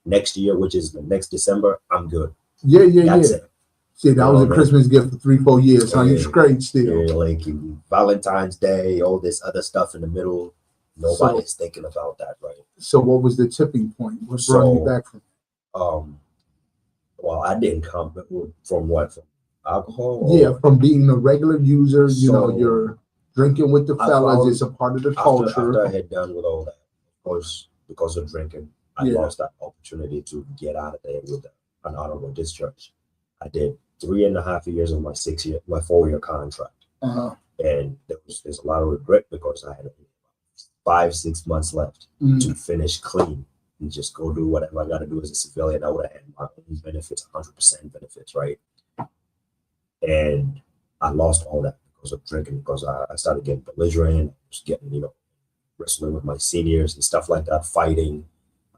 G: next year, which is the next December, I'm good.
A: Yeah.
G: That's it.
A: See, that was a
G: man.
A: Christmas gift for 3-4 years. So
G: Yeah.
A: you straight still.
G: Yeah, like Valentine's Day, all this other stuff in the middle. Nobody's thinking about that, right?
A: So what was the tipping point? What brought you back from?
G: Well, I didn't come from what? From alcohol?
A: Yeah, from being a regular user,
G: So,
A: you're drinking with the
G: I
A: fellas.
G: found-
A: It's a part of the
G: After
A: culture.
G: I had done with all that, of course, because of drinking, I
A: Yeah.
G: lost that opportunity to get out of there with an honorable discharge. I did 3.5 years of my 4-year contract,
A: Uh-huh.
G: and there's a lot of regret because I had 5-6 months left
A: Mm.
G: to finish clean and just go do whatever I got to do as a civilian. I would have had my own benefits, 100% benefits, right? And I lost all that because of drinking, because I started getting belligerent, just getting, wrestling with my seniors and stuff like that, fighting.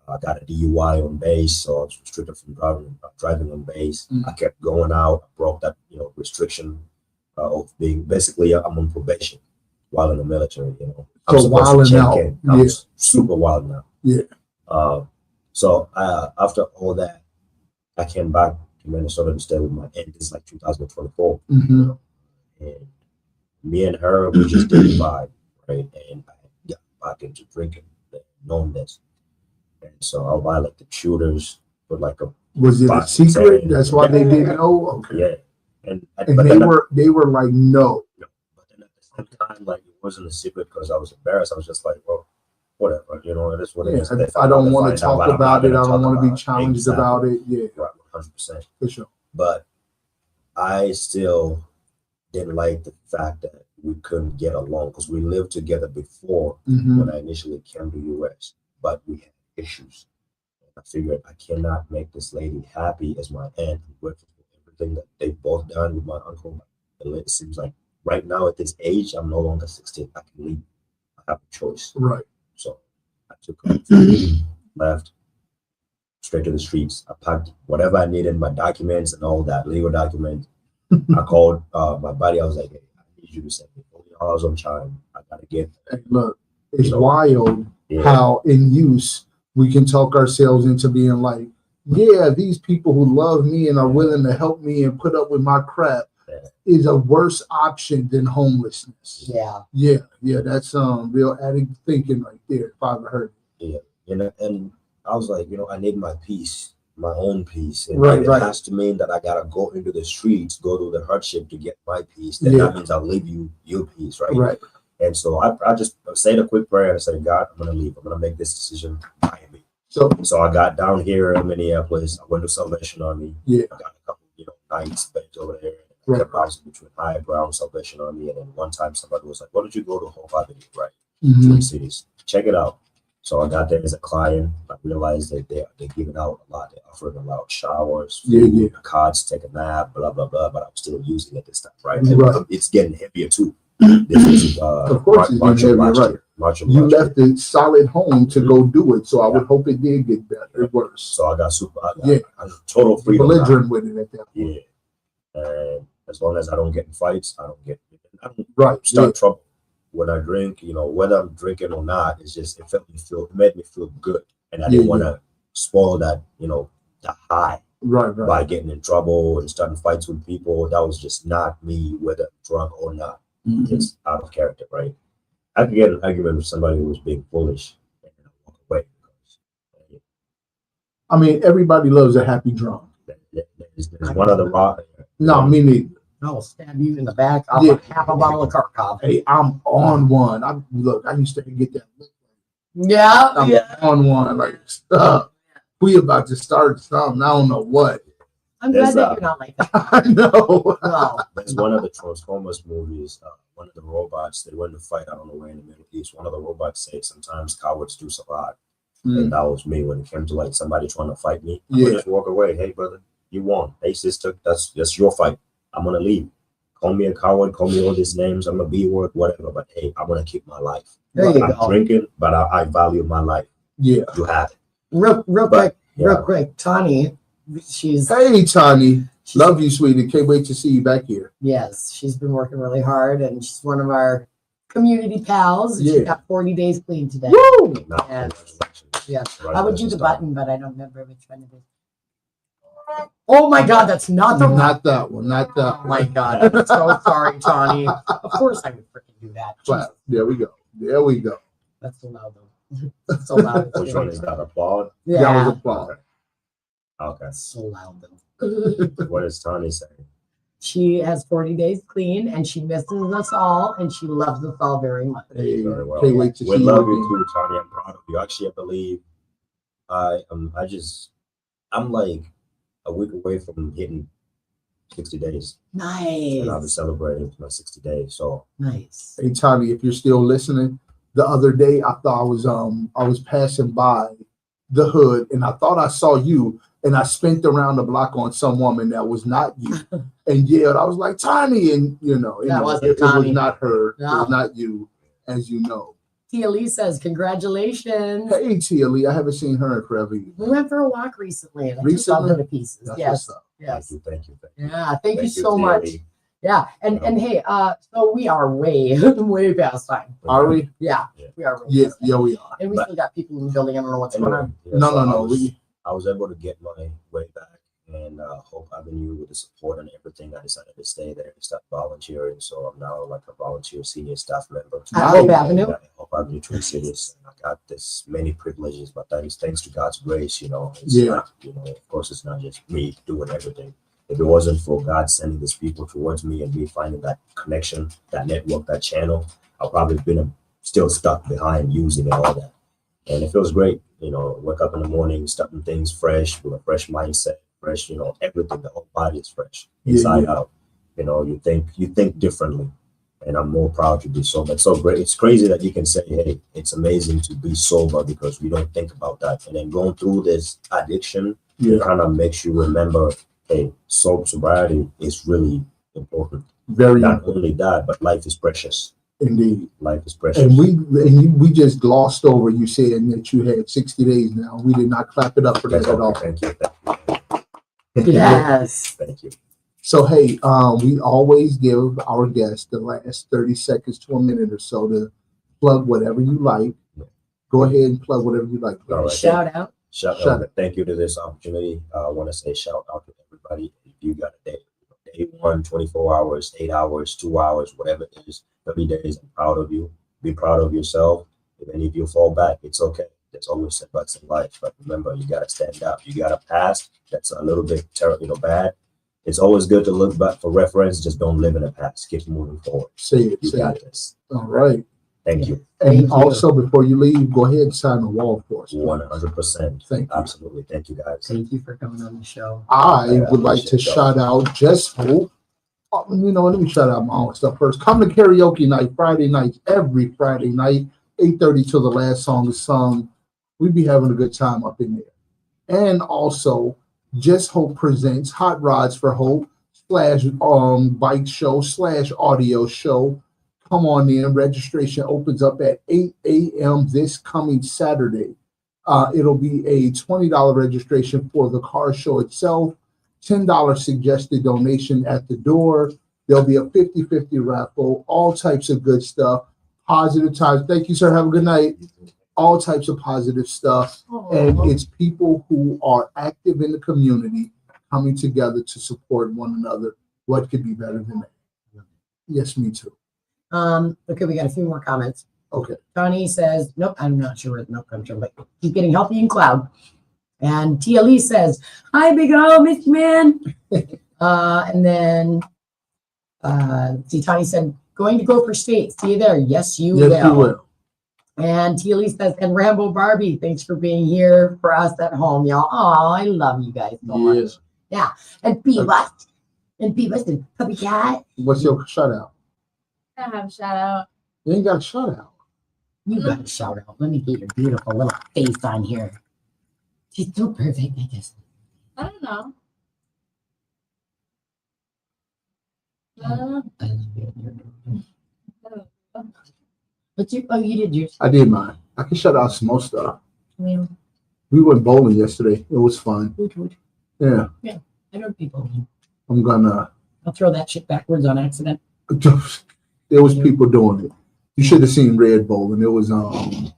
G: I got a DUI on base, so I was restricted from driving on base.
A: Mm.
G: I kept going out, I broke that, restriction of being basically I'm on probation while in the military. I'm
A: So
G: supposed to
A: wilding
G: check
A: out.
G: in. I'm
A: Yeah.
G: super wild now.
A: Yeah.
G: So after all that, I came back to Minnesota to stay with my aunt. This is like 2024,
A: Mhm.
G: and me and her we just didn't vibe, right? And I got back into drinking, knowing this, and so I'll buy like the shooters for like a
A: Was it a
G: 5 to
A: secret?
G: 10.
A: That's why they didn't know. Okay.
G: Yeah, and
A: And
G: but
A: they were like, no.
G: but then at the same time, like it wasn't a secret because I was embarrassed. I was just like, well, whatever, it is what it
A: Yeah,
G: is.
A: I don't want to talk about it. I don't want to be
G: about
A: challenged about it. Yeah,
G: Right, 100%.
A: for sure.
G: But I still didn't like the fact that we couldn't get along because we lived together before
A: Mhm.
G: when I initially came to US, but we had issues. I figured I cannot make this lady happy as my aunt. I'm grateful for everything that they've both done with my uncle. It seems like right now at this age, I'm no longer 16. I can leave. I have a choice.
A: Right.
G: So I took off, left straight to the streets. I packed whatever I needed, my documents and all that, legal documents. I called my buddy. I was like, hey, I need you to send me $40 on Chime. I gotta get
A: Hey, look, it's
G: You know,
A: wild
G: yeah.
A: how in use we can talk ourselves into being like, yeah, these people who love me and are willing to help me and put up with my crap
G: Yeah.
A: is a worse option than homelessness.
B: Yeah.
A: Yeah, that's real addict thinking right there, if I ever heard it.
G: And I was like, I need my peace, my own peace. And
A: Right,
G: if it
A: right.
G: has to mean that I gotta go into the streets, go through the hardship to get my peace, then
A: Yeah.
G: that means I'll leave you your peace, right?
A: Right.
G: And so I just said a quick prayer and I said, God, I'm gonna leave. I'm gonna make this decision by me. So I got down here in Minneapolis. I went to Salvation Army.
A: Yeah.
G: I got a couple, nights spent over there. I
A: Right.
G: kept bouncing between High Brown, Salvation Army, and then one time somebody was like, "Why don't you go to Hope Avenue, right?
A: Mhm.
G: Twin Cities. Check it out." So I got there as a client. I realized that they're giving out a lot. They're offering a lot of showers,
A: Yeah,
G: food,
A: yeah.
G: cards, take a nap, blah blah blah. But I'm still using it this time, right?
A: Right.
G: And it's getting heavier too. This was
A: Of course it's
G: March
A: getting
G: of
A: heavier,
G: last
A: right.
G: year. March of
A: You
G: last year.
A: left a solid home to go do it, so I would hope it did get better, worse.
G: So I got
A: Yeah.
G: I got total freedom. now.
A: Belligerent with it at that point.
G: Yeah. And as long as I don't get in fights, I don't
A: Right.
G: start trouble. When I drink, whether I'm drinking or not, it's just it made me feel good. And I didn't
A: Yeah,
G: want to spoil that, the high
A: Right.
G: by getting in trouble and starting fights with people. That was just not me, whether I'm drunk or not.
A: Mhm.
G: It's out of character, right? I could get an argument with somebody who was being foolish and I walk away because
A: I mean, everybody loves a happy drunk.
G: there's one other rock.
A: No, me neither.
B: I'll stab you in the back. I'll
A: Yeah.
B: half a bottle of Karkov.
A: Hey, I'm on one. I used to get that.
B: Yeah.
A: I'm on one. Like, we about to start something. I don't know what.
B: I'm
G: There's
B: glad that
G: a-
B: you're not like that.
A: I know.
B: Well,
G: There's one of the Transformers movies, one of the robots, they went to fight, I don't know where in the Middle East. One of the robots said, sometimes cowards do survive. And that was me when it came to like somebody trying to fight me. I would
A: Yeah.
G: just walk away. Hey, brother, you won. Hey, sister, that's your fight. I'm going to leave call me a coward, call me all these names. I'm a B word, whatever. But hey, I want to keep my life.
B: There you
G: I'm
B: go.
G: drinking, but I value my life.
A: Yeah.
G: You have it.
B: Real
G: But,
B: quick. Tani, she's
A: Hey, Tani. Love you, sweetie. Can't wait to see you back here.
B: yes, she's been working really hard, and she's one of our community pals. And
A: Yeah.
B: She got 40 days clean today.
A: Woo!
G: Now,
B: Yeah.
G: congratulations.
B: Yeah. I would do
G: Congratulations,
B: the
G: Tony.
B: button, but I don't remember which one it is. Oh my God, that's not the one.
A: Not that one. Not that
B: Oh
A: one.
B: my God, I'm so sorry, Tani. Of course I would freaking do that. Jesus,
A: Wow. There we go. There we go.
B: that's so loud though. That's so loud.
G: Which one is that? Applaud?
A: That was
B: Yeah,
A: applause.
G: Okay.
B: that's so loud though.
G: What is Tony saying?
B: She has 40 days clean, and she misses us all, and she loves us all very much.
A: Hey,
G: Very well.
A: can't wait to
G: We
A: see
G: love
A: you
G: you
A: again.
G: too, Tony. I'm proud of you. Actually, I believe I'm like a week away from hitting 60 days. And I'll be
B: Nice,
G: celebrating my 60 days. So
B: nice.
A: Hey, Tani, if you're still listening, the other day I thought I was passing by the hood and I thought I saw you and I spent around the block on some woman that was not you and yelled. I was like, Tani, and
B: That wasn't
A: it was
B: Tani.
A: not her. It
B: No.
A: was not you, as you know.
B: Tia Lee says, congratulations.
A: Hey, Tia Lee, I haven't seen her in forever.
B: We went for a walk recently, and I just
A: Recently?
B: loved her to pieces.
A: That's
B: Yes,
A: what's up.
B: yes.
G: thank you.
B: Yeah, thank you so
G: Tia
B: much.
G: Lee.
B: Yeah, and hey, so we are way, way past time.
A: Are we?
B: Yeah,
G: Yeah.
B: we are way
A: Yeah,
B: past time.
A: yeah, we are.
B: And we still got people in the building. I don't know what's going on.
G: Yeah,
A: No,
G: so
A: no.
G: I was able to get my way back, and Hope Avenue, with the support and everything, I decided to stay there and start volunteering. So I'm now like a volunteer senior staff member.
B: At Hope Avenue?
G: Yeah, Hope Avenue, Twin Cities. And I got this many privileges, but that is thanks to God's grace. It's
A: Yeah.
G: not, of course, it's not just me doing everything. If it wasn't for God sending these people towards me and me finding that connection, that network, that channel, I'll probably have been still stuck behind using and all that. And it feels great, wake up in the morning, starting things fresh with a fresh mindset, fresh, everything, the whole body is fresh, inside out. You think differently. And I'm more proud to be sober. It's so great. It's crazy that you can say, hey, it's amazing to be sober because we don't think about that. And then going through this addiction, it kind of makes you remember, hey, sobriety is really important.
A: Very
G: Not only that, but life is precious.
A: indeed.
G: Life is precious.
A: And we just glossed over you saying that you had 60 days now. We did not clap it up for that at all.
G: Thank you.
B: Yes.
G: Thank you.
A: So hey, we always give our guests the last 30 seconds to a minute or so to plug whatever you like. Go ahead and plug whatever you like.
G: All right.
B: Shout out.
G: Shout out. Thank you to this opportunity. I want to say shout out to everybody. If you got a day 1, 24 hours, 8 hours, 2 hours, whatever it is, 30 days, I'm proud of you. Be proud of yourself. If any of you fall back, it's okay. There's always setbacks in life. But remember, you got to stand up. You got a past that's a little bit bad. It's always good to look back for reference. Just don't live in the past. Keep moving forward.
A: Say it.
G: You
A: Say
G: got
A: it.
G: this.
A: All right.
G: Thank you.
A: And
B: Thank you.
A: also, before you leave, go ahead and sign the wall for us.
G: 100%.
A: Thank you.
G: Absolutely. Thank you, guys.
B: Thank you for coming on the show.
A: I
G: Yeah,
A: would like to
G: appreciate
A: shout out Just Hope. Let me shout out my own stuff first. Come to karaoke night, Friday nights, every Friday night, 8:30 till the last song is sung. We be having a good time up in there. And also, Just Hope presents Hot Rods for Hope / bike show / audio show. Come on in. Registration opens up at 8 a.m. this coming Saturday. It'll be a $20 registration for the car show itself, $10 suggested donation at the door. There'll be a 50-50 raffle, all types of good stuff, positive times. Thank you, sir. Have a good night. All types of positive stuff. And it's people who are active in the community coming together to support one another. What could be better than that? Yes, me too.
B: Okay, we got a few more comments.
A: Okay.
B: Tony says, nope, I'm not sure where the nope comes from, but he's getting healthy in cloud. And Tia Lee says, hi, big O, miss you, man. And then Tony said, going to go for state. See you there. Yes, you will.
A: Yes, you will.
B: And Tia Lee says, and Rambo Barbie, thanks for being here for us at home, y'all. Oh, I love you guys so much.
A: Yes.
B: Yeah. And Beavis. And Beavis and Puppy Cat.
A: What's your shout out?
D: I have a shout out.
A: You ain't got a shout out.
B: You got a shout out. Let me get your beautiful little face on here. She's so perfect. I just.
D: I don't know.
B: But you did yours.
A: I did mine. I can shut out some more stuff.
B: Yeah.
A: We went bowling yesterday. It was fun. Yeah.
B: I know people.
A: I'm gonna.
B: I'll throw that shit backwards on accident.
A: There was people doing it. You should have seen Red Bowling. It was something.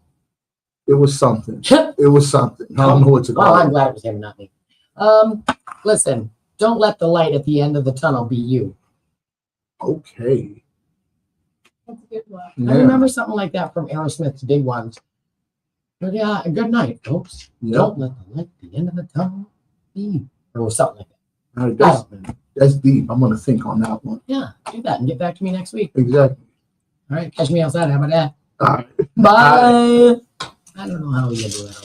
A: It was something. I don't know what to
B: Well, I'm
A: call it.
B: glad it was him, not me. Listen, don't let the light at the end of the tunnel be you.
A: Okay.
D: That's a good one.
B: I
A: Yeah.
B: remember something like that from Aerosmith's big ones. But yeah, good night, folks.
A: Yeah.
B: Don't let the light at the end of the tunnel be you. Or something like that.
A: All right, that's deep. I'm gonna think on that one.
B: Yeah, do that and get back to me next week.
A: Exactly.
B: All right, catch me outside. How about that?
A: All right.
B: Bye. I don't know how you do it.